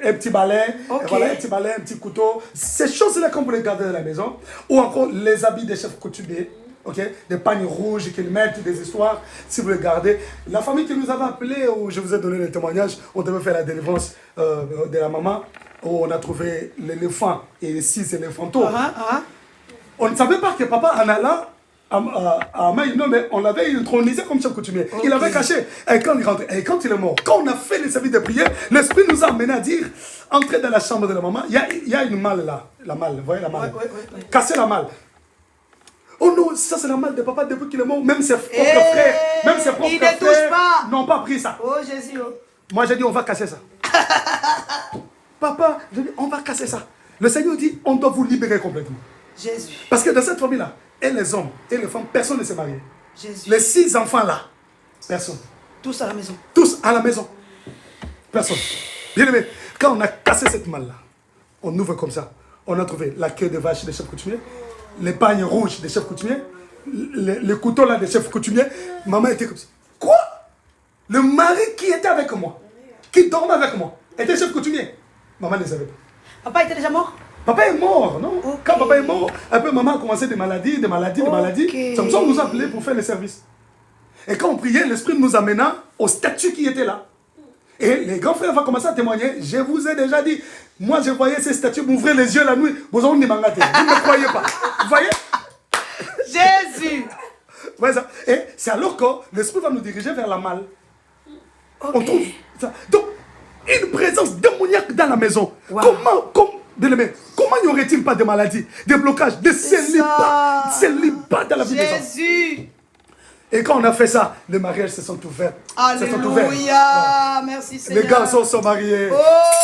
un petit balai, voilà, un petit balai, un petit couteau. Ces choses-là, quand vous les gardez à la maison, ou encore les habits des chefs coutumiers, des pagnes rouges qu'ils mettent, des histoires, si vous les gardez. La famille qui nous avait appelés, où je vous ai donné le témoignage, on devait faire la délivrance de la maman, où on a trouvé l'éléphant et les 6 éléphantaux. On ne savait pas que papa, en allant à Maï, non, mais on l'avait intronisé comme chef coutumier. Il l'avait caché. Et quand il rentrait, et quand il est mort, quand on a fait les services de prière, l'esprit nous a amené à dire, entrez dans la chambre de la maman, il y a une malle là, la malle, vous voyez la malle, cassez la malle. Oh non, ça c'est la mal de papa depuis qu'il est mort. Même ses propres frères, même ses propres il frères ne touche pas. n'ont pas pris ça. Oh Jésus. Oh. Moi j'ai dit on va casser ça. Papa, j'ai dit on va casser ça. Le Seigneur dit on doit vous libérer complètement. Jésus. Parce que dans cette famille-là, et les hommes et les femmes, personne ne s'est marié. Jésus. Les 6 enfants-là, personne. Tous à la maison. Tous à la maison. Personne. Bien aimé, quand on a cassé cette malle-là, on ouvre comme ça. On a trouvé la queue de vache des chefs coutumiers, les pagnes rouges des chefs coutumiers, le couteau là des chefs coutumiers. Maman était comme ça. Quoi? Le mari qui était avec moi, qui dormait avec moi, était chef coutumier. Maman ne savait pas. Papa était déjà mort? Papa est mort, non? Okay. Quand papa est mort, après maman a commencé des maladies. C'est comme ça qu'on nous a appelés pour faire les services. Et quand on priait, l'Esprit nous amena au statut qui était là. Et les grands frères vont commencer à témoigner. Je vous ai déjà dit, moi je voyais ces statues m'ouvrir les yeux la nuit. Vous ne me croyez pas. Vous voyez? Jésus. Voyez ça? Et c'est alors que l'Esprit va nous diriger vers la malle. Okay. On trouve ça. Donc, une présence démoniaque dans la maison. Wow. Comment n'y aurait-il pas de maladies, des blocages, des célibats dans la vie des gens? Jésus. Et quand on a fait ça, les mariages se sont ouverts. Alléluia. Merci Seigneur. Les garçons sont mariés. Oh.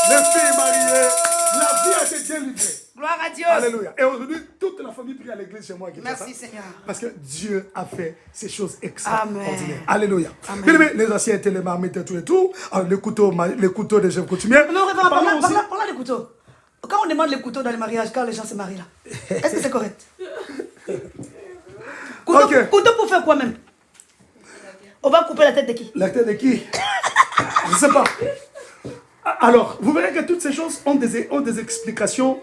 Les filles mariées. La vie a été délivrée. Gloire à Dieu. Alléluia. Et aujourd'hui, toute la famille prie à l'église chez moi. Merci Seigneur. Parce que Dieu a fait ces choses extraordinaires. Amen. Alléluia. Amen. Bien aimé, les anciens étaient les marmites et tout et tout. Alors, les couteaux des chefs coutumiers. Non, parlons des couteaux. Quand on demande les couteaux dans les mariages, quand les gens se marient là, est-ce que c'est correct? Couteau pour faire quoi même? On va couper la tête de qui? La tête de qui? Je ne sais pas. Alors, vous verrez que toutes ces choses ont des explications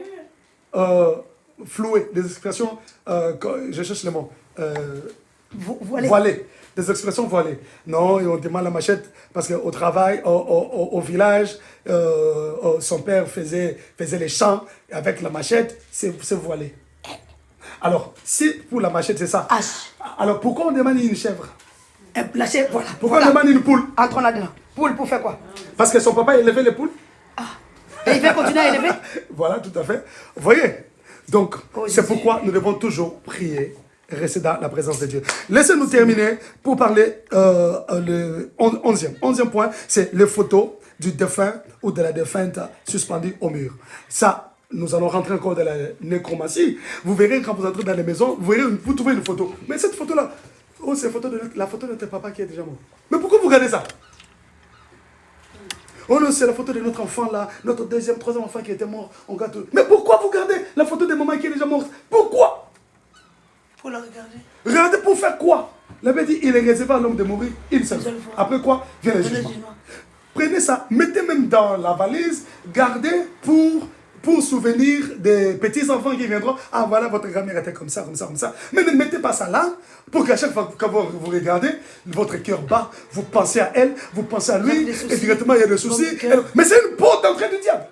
flouées, des expressions, je cherche le mot, voilées. Des expressions voilées. Non, on demande la machette parce qu'au travail, au village, son père faisait les champs avec la machette, c'est voilé. Alors, si pour la machette c'est ça, alors pourquoi on demande une chèvre? La chèvre, voilà. Pourquoi on demande une poule? Entrons là-dedans. Poule pour faire quoi? Parce que son papa élevait les poules. Et il veut continuer à élever? Voilà, tout à fait. Vous voyez? Donc, c'est Jésus. pourquoi nous devons toujours prier, rester dans la présence de Dieu. Laissez-nous terminer pour parler le 11e point, c'est les photos du défunt ou de la défunte suspendue au mur. Ça, nous allons rentrer encore dans la nécromancie. Vous verrez quand vous entrez dans les maisons, vous trouvez une photo. Mais cette photo-là, oh, c'est la photo de notre papa qui est déjà mort. Mais pourquoi vous regardez ça? Oh non, c'est la photo de notre enfant là, notre deuxième, troisième enfant qui était mort. On garde tout. Mais pourquoi vous gardez la photo de maman qui est déjà morte? Pourquoi? Pour la regarder. Regardez pour faire quoi? La Bible dit, il est réservé à l'homme de mourir une seule fois. Après quoi vient le jugement. Prenez ça, mettez même dans la valise, gardez pour souvenir des petits-enfants qui viendront. Ah voilà, votre grand-mère était comme ça, comme ça, comme ça. Mais ne mettez pas ça là, pour qu'à chaque fois que vous regardez, votre cœur bat, vous pensez à elle, vous pensez à lui, et directement il y a des soucis. Mais c'est une porte d'entrée du diable.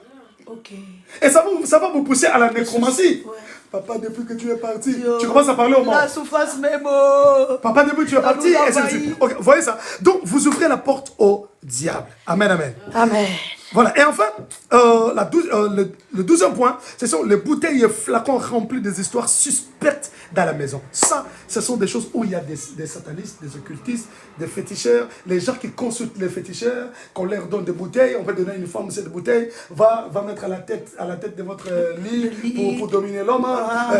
Okay. Et ça va vous pousser à la nécromancie. Ouais. Papa, depuis que tu es parti, tu commences à parler au monde. La souffrance même. Papa, depuis que tu es parti, et c'est le okay, vous voyez ça? Donc, vous ouvrez la porte au diable. Amen, amen. Amen. Voilà, et enfin, le 12e point, ce sont les bouteilles et flacons remplis des histoires suspectes dans la maison. Ça, ce sont des choses où il y a des satanistes, des occultistes, des féticheurs, les gens qui consultent les féticheurs, qu'on leur donne des bouteilles, on va donner une forme cette bouteille, va mettre à la tête de votre lit pour dominer l'homme.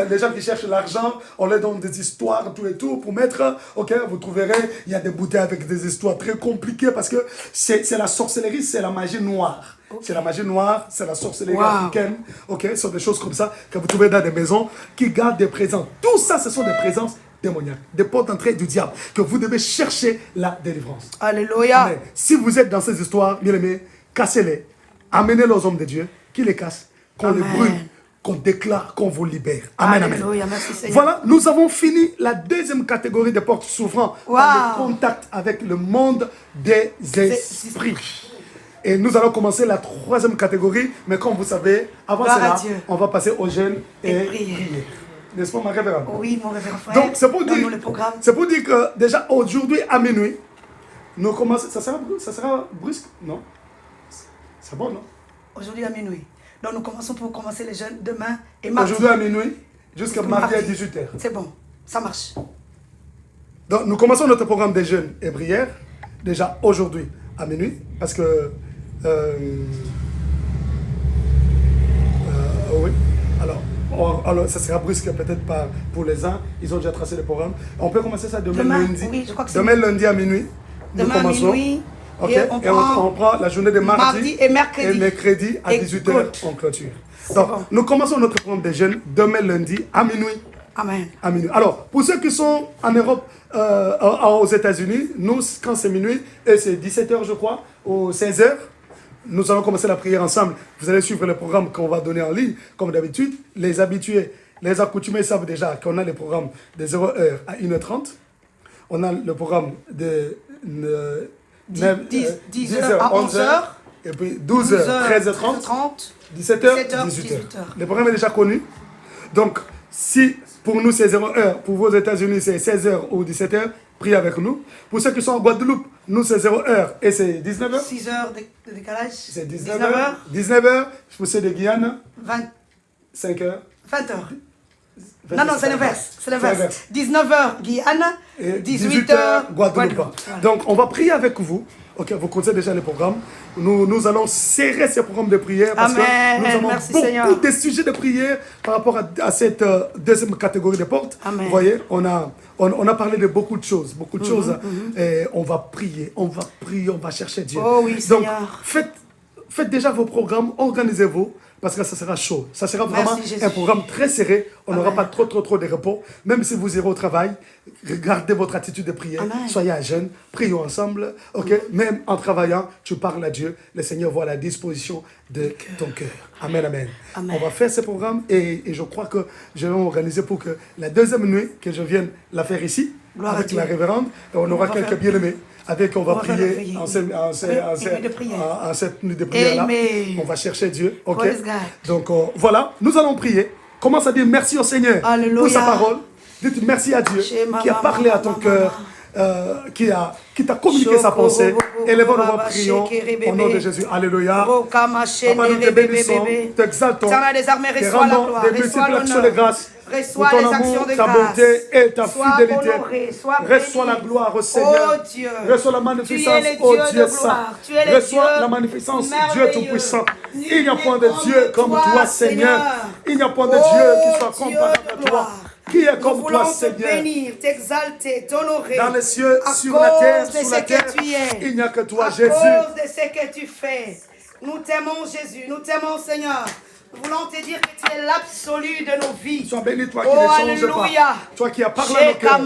Les gens qui cherchent l'argent, on leur donne des histoires, tout et tout, pour mettre, ok, vous trouverez, il y a des bouteilles avec des histoires très compliquées parce que c'est la sorcellerie, c'est la magie noire. Okay. C'est la magie noire, c'est la sorcellerie africaine. Ok, ce sont des choses comme ça que vous trouvez dans des maisons qui gardent des présences. Tout ça, ce sont des présences démoniaques, des portes d'entrée du diable que vous devez chercher la délivrance. Alléluia. Amen. Si vous êtes dans ces histoires, bien aimés, cassez-les, amenez-les aux hommes de Dieu, qui les cassent, qu'on les brûle, qu'on déclare, qu'on vous libère. Amen, Alléluia. amen. Merci, Seigneur. Voilà, nous avons fini la deuxième catégorie de portes s'ouvrant par le contact avec le monde des esprits. Et nous allons commencer la troisième catégorie, mais comme vous savez, avant cela, on va passer au jeûne et prier. N'est-ce pas, ma révérende? Oui, mon révérend frère. Donc, c'est pour dire que déjà aujourd'hui à minuit, nous commençons. Ça sera brusque? Non? C'est bon, non? Aujourd'hui à minuit. Donc, nous commençons pour commencer les jeûnes demain et mardi. Aujourd'hui à minuit, jusqu'à mardi à 18h. C'est bon. Ça marche. Donc, nous commençons notre programme des jeûnes et prières, déjà aujourd'hui à minuit, parce que... oui, alors ça sera brusque peut-être pas pour les uns, ils ont déjà tracé le programme. On peut commencer ça demain lundi. Oui, je crois que c'est demain lundi à minuit. Demain nous commençons. minuit. Ok. Et on prend la journée de mardi et mercredi. À 18h en clôture. Donc, bon. Nous commençons notre programme des jeunes demain lundi à minuit. Amen. À minuit. Alors, pour ceux qui sont en Europe, aux États-Unis, nous, quand c'est minuit, et c'est 17h, je crois, ou 16h, nous allons commencer la prière ensemble. Vous allez suivre le programme qu'on va donner en ligne, comme d'habitude. Les habitués, les accoutumés savent déjà qu'on a le programme de 0h à 1h30. On a le programme de 10h à 11h. Et puis 12h, 13h30, 17h, 18h. Le programme est déjà connu. Donc, si pour nous c'est 0h, pour vos États-Unis c'est 16h ou 17h, priez avec nous. Pour ceux qui sont en Guadeloupe, nous c'est 0h et c'est 19h. 6 heures de décalage. C'est 19h. 19h, pour ceux de Guyane, 5h. 20h. Non, c'est l'inverse. C'est l'inverse. 19h Guyane, et 18h Guadeloupe. Voilà. Donc, on va prier avec vous. Ok, vous connaissez déjà le programme. Nous allons serrer ce programme de prière parce que nous avons beaucoup de sujets de prière par rapport à cette deuxième catégorie de portes. Amen. Vous voyez, on a parlé de beaucoup de choses, Et on va prier, on va chercher Dieu. Oh oui, donc, Seigneur. Faites déjà vos programmes, organisez-vous. Parce que ça sera chaud. Ça sera vraiment un programme très serré. On n'aura pas trop de repos. Même si vous irez au travail, gardez votre attitude de prière. Amen. Soyez à jeûne. Prions ensemble. Ok. Même en travaillant, tu parles à Dieu. Le Seigneur voit la disposition de ton cœur. Amen, amen. On va faire ce programme et je crois que je vais m'organiser pour que la deuxième nuit, que je vienne la faire ici, avec la révérende, et on aura quelques bien-aimés. Avec on va prier en cette nuit de prière-là. On va chercher Dieu. Ok. Donc voilà, nous allons prier. Commence à dire merci au Seigneur pour sa parole. Dites merci à Dieu qui a parlé à ton cœur, qui t'a communiqué sa pensée. Élevons nos prions au nom de Jésus. Alléluia. Papa, nous te bénissons, t'exaltons, te rendons des multiples actions de grâce. Reçois ton les amour, actions de ta grâce. bonté et ta fidélité. Honoré, reçois la gloire au Seigneur. Oh Dieu. Reçois la magnificence au Dieu saint. Reçois la magnificence, Dieu tout-puissant. Il n'y a point de Dieu comme toi, Seigneur. Il n'y a point de Dieu qui soit comparable à toi. Qui est comme toi, Seigneur? Bénir, t'exalter, t'honorer. Dans les cieux, sur la terre, sous la terre, il n'y a que toi, Jésus. À cause de ce que tu fais. Nous t'aimons, Jésus. Nous t'aimons, Seigneur. Nous voulons te dire que tu es l'absolu de nos vies. Sois béni, toi qui ne changes pas. Toi qui as parlé à nos cœurs.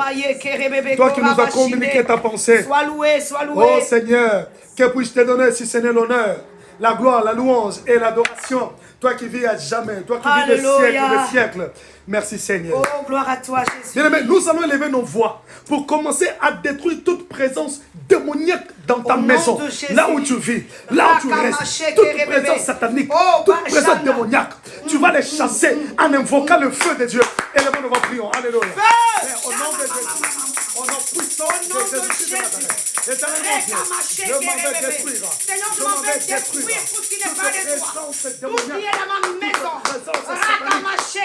Toi qui nous as communiqué ta pensée. Sois loué, sois loué. Oh Seigneur, que puis-je te donner si ce n'est l'honneur, la gloire, la louange et l'adoration. Toi qui vis à jamais, toi qui vis des siècles et des siècles. Merci Seigneur. Oh, gloire à toi, Jésus. Bien-aimés, nous allons élever nos voix pour commencer à détruire toute présence démoniaque dans ta maison. Là où tu vis, là où tu restes. Toute présence satanique, toute présence démoniaque. Tu vas les chasser en invoquant le feu de Dieu. Élevons nos voix, prions. Alléluia. Au nom de Jésus. Au nom puissant de Jésus de Nazareth. Éternel mon Dieu, je m'en vais détruire. Je m'en vais détruire tout ce qui n'est pas de toi. Tout ce qui est dans ma maison.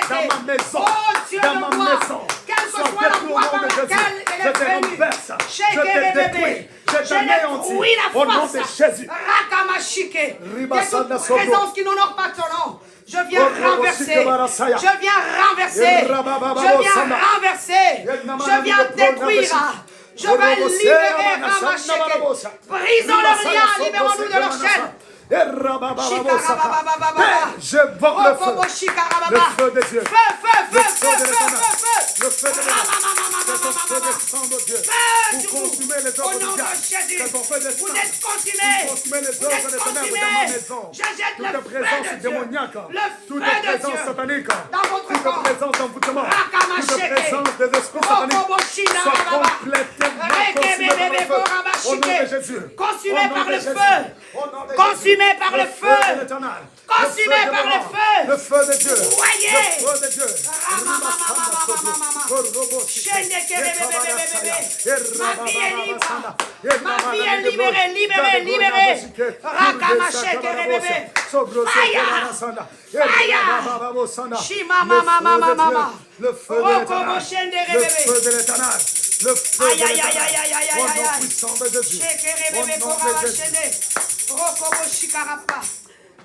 Dans ma maison. Oh Dieu dans ma maison. Quelle que soit la voie par laquelle elle est venue. Je te détruis. Je t'anéantis. Au nom de Jésus. Rakamashike. Toute présence qui n'honore pas ton nom. Je viens renverser. Je viens renverser. Je viens renverser. Je viens détruire. Je vais libérer Ramasheke. Brisons leur lien, libérons-nous de leur chaîne. Je invoque le feu. Le feu de Dieu. Feu. Le feu de Dieu. Descend de Dieu. Pour consumer les œuvres du diable. Vous êtes consumés. Pour consumer les œuvres des ténèbres dans ma maison. Je jette le toute feu présence de Dieu. démoniaque. Le toute feu de présence Dieu. satanique. Dans votre toute corps. présence d'envoûtement. Toute présence des esprits sataniques. Soit complètement consumée par le feu. Au nom de Jésus. Consumé par le feu. Consumé Consumé par le feu. de l'Éternel. Consumé par le feu. Le feu de Dieu. Voyez. Le feu de Dieu. Ma vie est libre. Ma vie est libérée, libérée, libérée. Rakamasheke rebebe. Le feu de l'Éternel. Le feu de l'Éternel. Au nom puissant de Jésus. Au nom de Jésus.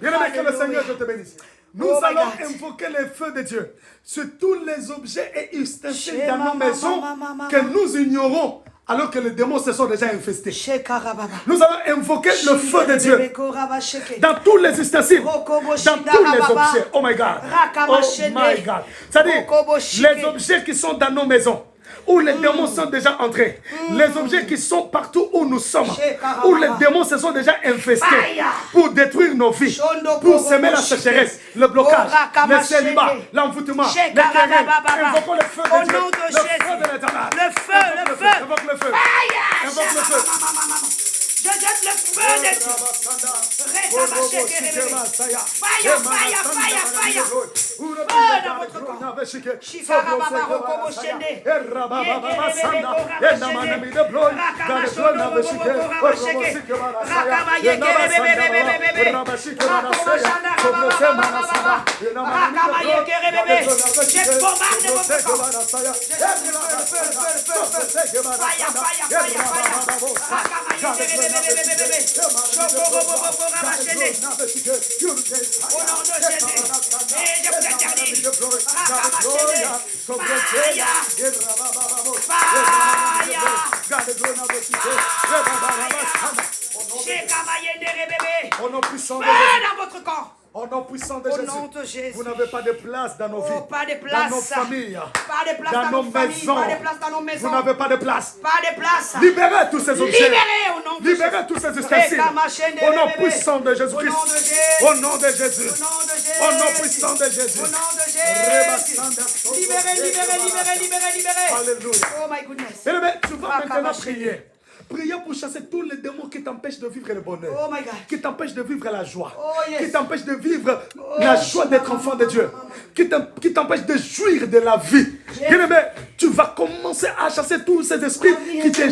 Bien-aimé, que le Seigneur te bénisse. Nous allons invoquer le feu de Dieu sur tous les objets et ustensiles dans nos maisons que nous ignorons alors que les démons se sont déjà infestés. Nous allons invoquer le feu de Dieu dans tous les ustensiles, dans tous les objets. Oh my God. Oh my God. C'est-à-dire, les objets qui sont dans nos maisons, où les démons sont déjà entrés, les objets qui sont partout où nous sommes, où les démons se sont déjà infestés pour détruire nos vies, pour semer la sécheresse, le blocage, le célibat, l'envoûtement, les querelles. Invoquons le feu de Dieu, le feu de l'Éternel. Le feu, le feu. Invoque le feu. Invoque le feu. Je jette le feu de Dieu. Fire, fire, fire, fire. Feu dans votre corps. Au nom puissant de Jésus. Au nom puissant de Jésus. Vous n'avez pas de place dans nos vies, pas de place. dans nos familles, Pas de place dans nos maisons. Pas de place dans nos maisons. Vous n'avez pas de place. Pas de place. Libérez tous ces objets. Libérez au nom de Libérez Jésus. tous ces ustensiles. Au nom puissant de Jésus-Christ. Au nom de Jésus. Au nom puissant de Jésus. Au nom de Jésus. Libérez, libérez, libérez, libérez, libérez. Alléluia. Oh my goodness. Bien-aimé, tu vas maintenant prier. Priez pour chasser tous les démons qui t'empêchent de vivre le bonheur, Oh my God. qui t'empêchent de vivre la joie, Oh, yes. qui t'empêchent de vivre la joie d'être enfant de Dieu, qui t'empêchent de jouir de la vie. Bien-aimé, tu vas commencer à chasser tous ces esprits qui te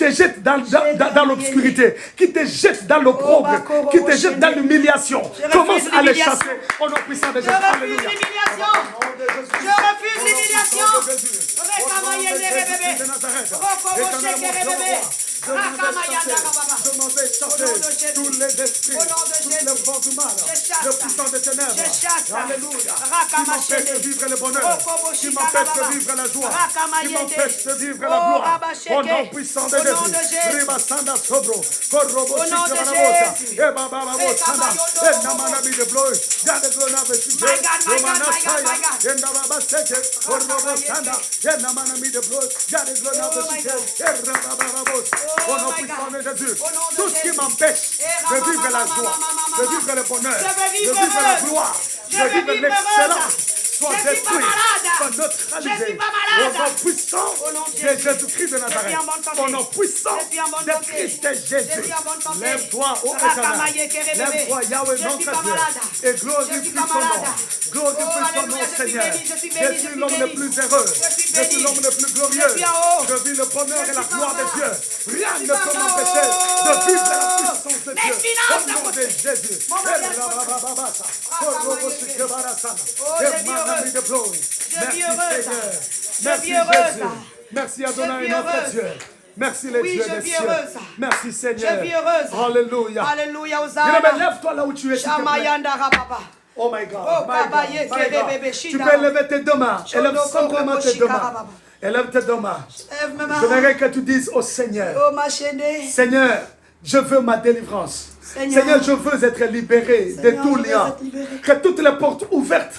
jettent dans l'obscurité, qui te jettent dans l'opprobre, qui te jettent dans l'humiliation. Commence à les chasser au nom puissant de Jésus. Je refuse Alléluia. l'humiliation. Je refuse l'humiliation. Je m'en vais chasser tous les esprits, tous les vents du mal, le puissant des ténèbres. Alléluia. Qui m'empêche de vivre le bonheur, qui m'empêche de vivre la joie, qui m'empêche de vivre la gloire. Au nom puissant de Jésus. Ribasanda Sobro, Korobo Sikarabosa, Ebaba Sanda, Enamanami de Bloy, Gade Glona Vesige, Romana Saya, Endababa Seke, Korobo Sanda, Enamanami de Bloy, Gade Glona Vesige, Erabababos. Au nom puissant de Jésus, tout ce qui m'empêche de vivre la joie, de vivre le bonheur, de vivre la gloire, de vivre l'excellence, soit détruit, soit neutralisé. Au nom puissant de Jésus-Christ de Nazareth, au nom puissant de Christ Jésus, lève-toi, ô Éternel, lève-toi, Yahweh, notre Dieu, et glorifie ton nom. Glorifie ton nom, Seigneur. Je suis l'homme le plus heureux, je suis l'homme le plus glorieux. Je vis le bonheur et la gloire de Dieu. Rien ne peut m'empêcher de vivre la puissance de Dieu. Au nom de Jésus. Merci Seigneur. Merci Jésus. Merci Adonai notre Dieu. Merci les dieux des cieux. Merci Seigneur. Alléluia. Alléluia. Lève-toi là où tu es. s'il te plaît. Oh my God. My God. Tu peux lever tes deux mains. Élève simplement tes deux mains. Élève tes deux mains. Je voudrais que tu dises au Seigneur, Seigneur, je veux ma délivrance. Seigneur, je veux être libéré de tout lien. Que toutes les portes ouvertes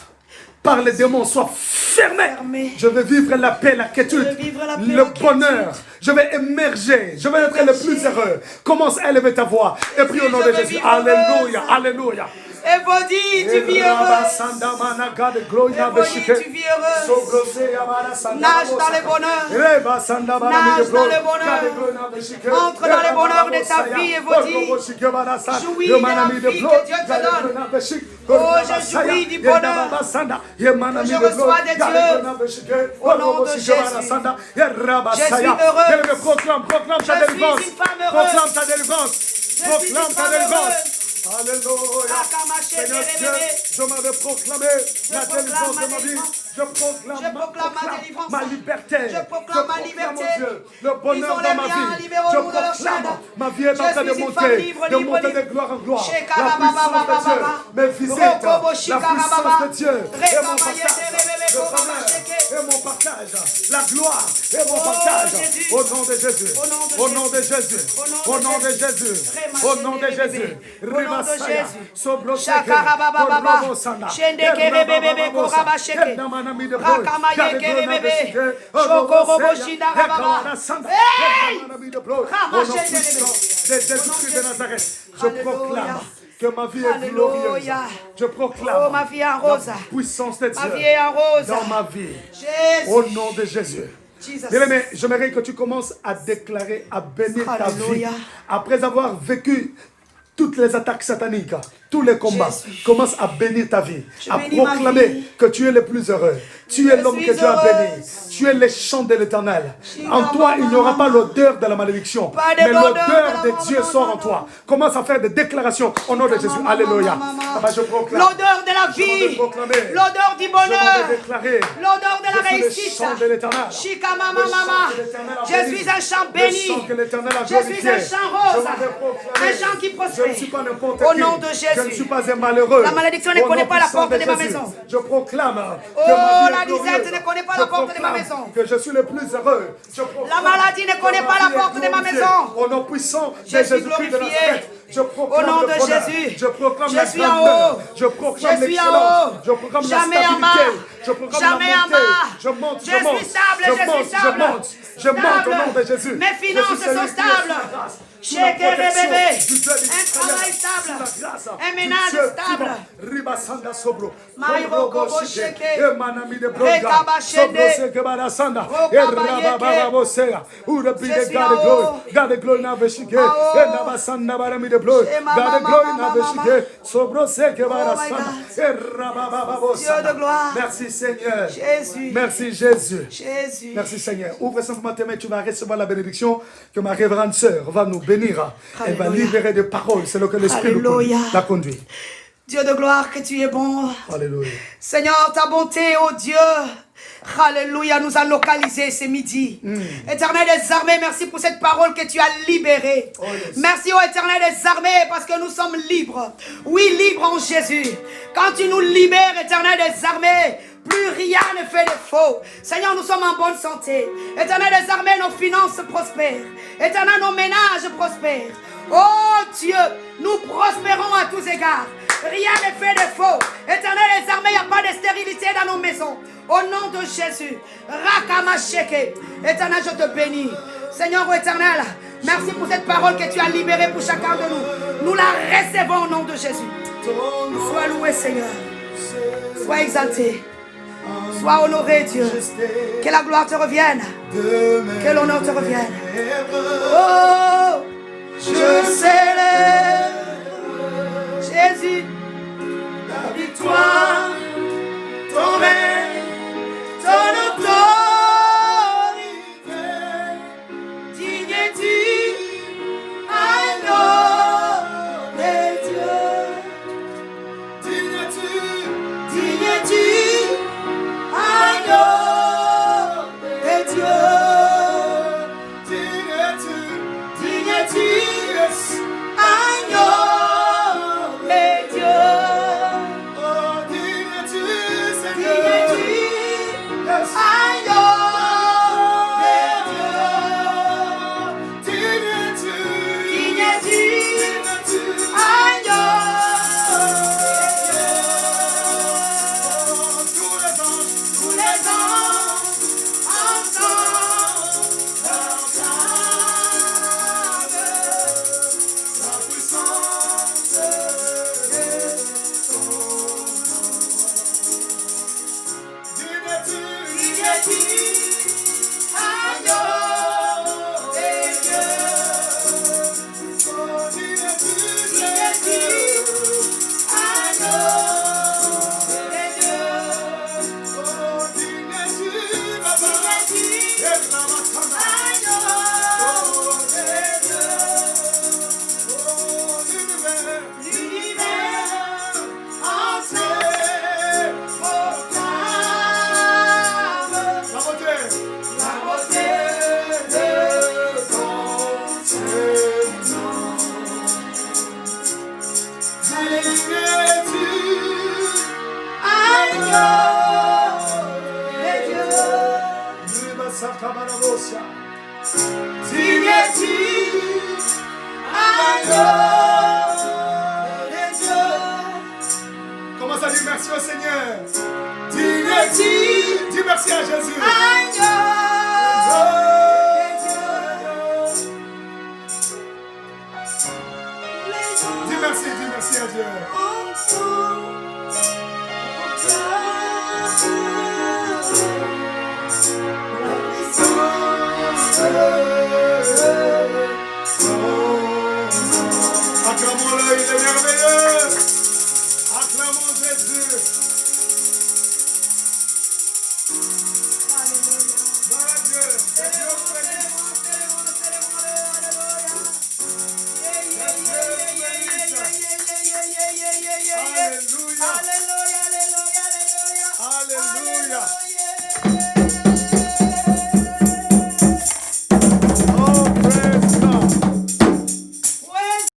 par les démons soient fermées. Je veux vivre la paix, la quiétude, le bonheur. Je vais émerger. Je vais être le plus heureux. Commence à élever ta voix. Et prie au nom de Jésus. Alléluia. Alléluia. Evodie, tu vis heureuse. Evodie, tu vis heureuse. Nage dans le bonheur. Nage dans le bonheur. Entre dans le bonheur de ta vie, Evodie. Jouis de la vie que Dieu te donne. Oh, je jouis du bonheur que je reçois de Dieu. Au nom de Jésus. Je suis heureuse. Proclame ta délivrance. Proclame ta délivrance. Proclame ta délivrance. Alléluia. Seigneur Dieu, je m'avais proclamé la délivrance de ma vie. Je proclame ma liberté. Je proclame ma liberté. Le bonheur dans ma vie. Je proclame ma vie est en train de monter de gloire en gloire. La puissance de Dieu me visite. La puissance de Dieu est mon partage. La gloire est mon partage. Au nom de Jésus. Au nom de Jésus. Au nom de Jésus. Au nom de Jésus. Je proclame que ma vie est glorieuse. Je proclame ma vie en rose. La puissance de Dieu Ma vie est en rose. dans ma vie. Jésus. Au nom de Jésus. Bien-aimé, j'aimerais que tu commences à déclarer, à bénir ta vie. Après avoir vécu toutes les attaques sataniques, tous les combats, commence à bénir ta vie, à proclamer que tu es le plus heureux. Tu es l'homme que Dieu a béni. Tu es les chants de l'Éternel. En toi, il n'y aura pas l'odeur de la malédiction, mais l'odeur de Dieu sort en toi. Commence à faire des déclarations au nom de Jésus. Alléluia. Je proclame. L'odeur de la vie, l'odeur du bonheur, l'odeur de la réussite. Je suis un chant béni. Je suis un chant rose, un chant qui prospère. Au nom de Jésus. Je ne suis pas un malheureux. La malédiction ne connaît pas la porte de ma maison. Je proclame. Oh, la disette ne connaît pas la porte de ma maison. Que je suis le plus heureux. La maladie ne connaît pas la porte de ma maison. Au nom puissant de Je suis Jésus-Christ de glorifié. Nazareth. Je proclame Au nom le de bonheur. Jésus. Je proclame Je la suis en grandeur. haut. Je proclame Je suis en l'excellence. haut. Je proclame la Jamais en stabilité. bas. Je proclame Jamais la en montée. bas. Je monte, Je je monte. suis stable, Je je suis monte, stable. je monte. Je monte au nom de Jésus. Mes finances sont stables. Un travail stable. Un ménage stable. Dieu de gloire. Merci Seigneur. Jésus. Merci Jésus. Jésus. Merci Seigneur. Ouvre simplement tes mains, tu vas recevoir la bénédiction que ma révérende sœur va nous bénir. Elle va libérer des paroles, c'est ce que l'Esprit la conduit. Dieu de gloire, que tu es bon. Alléluia. Seigneur, ta bonté, oh Dieu. Alléluia, nous a localisé ce midi. Éternel des armées, merci pour cette parole que tu as libérée. Oh, yes. Merci au Éternel des armées parce que nous sommes libres. Oui, libres en Jésus. Quand tu nous libères, Éternel des armées, plus rien ne fait défaut. Seigneur, nous sommes en bonne santé. Éternel des armées, nos finances prospèrent. Éternel, nos ménages prospèrent. Oh Dieu, nous prospérons à tous égards. Rien ne fait défaut. Éternel des armées, il n'y a pas de stérilité dans nos maisons. Au nom de Jésus. Rakamasheke. Éternel, je te bénis. Seigneur oh éternel, merci pour cette parole que tu as libérée pour chacun de nous. Nous la recevons au nom de Jésus. Sois loué, Seigneur. Sois exalté. Sois honoré, Dieu. Que la gloire te revienne. Que l'honneur te revienne. Oh, je célèbre Jésus, ta victoire, ton règne, ton autorité. Digne es-tu, agneau de Dieu. Digne es-tu, agneau de Dieu. Digne es-tu, Commence à dire merci au Seigneur. Dis merci à Jésus. Dis merci à Dieu.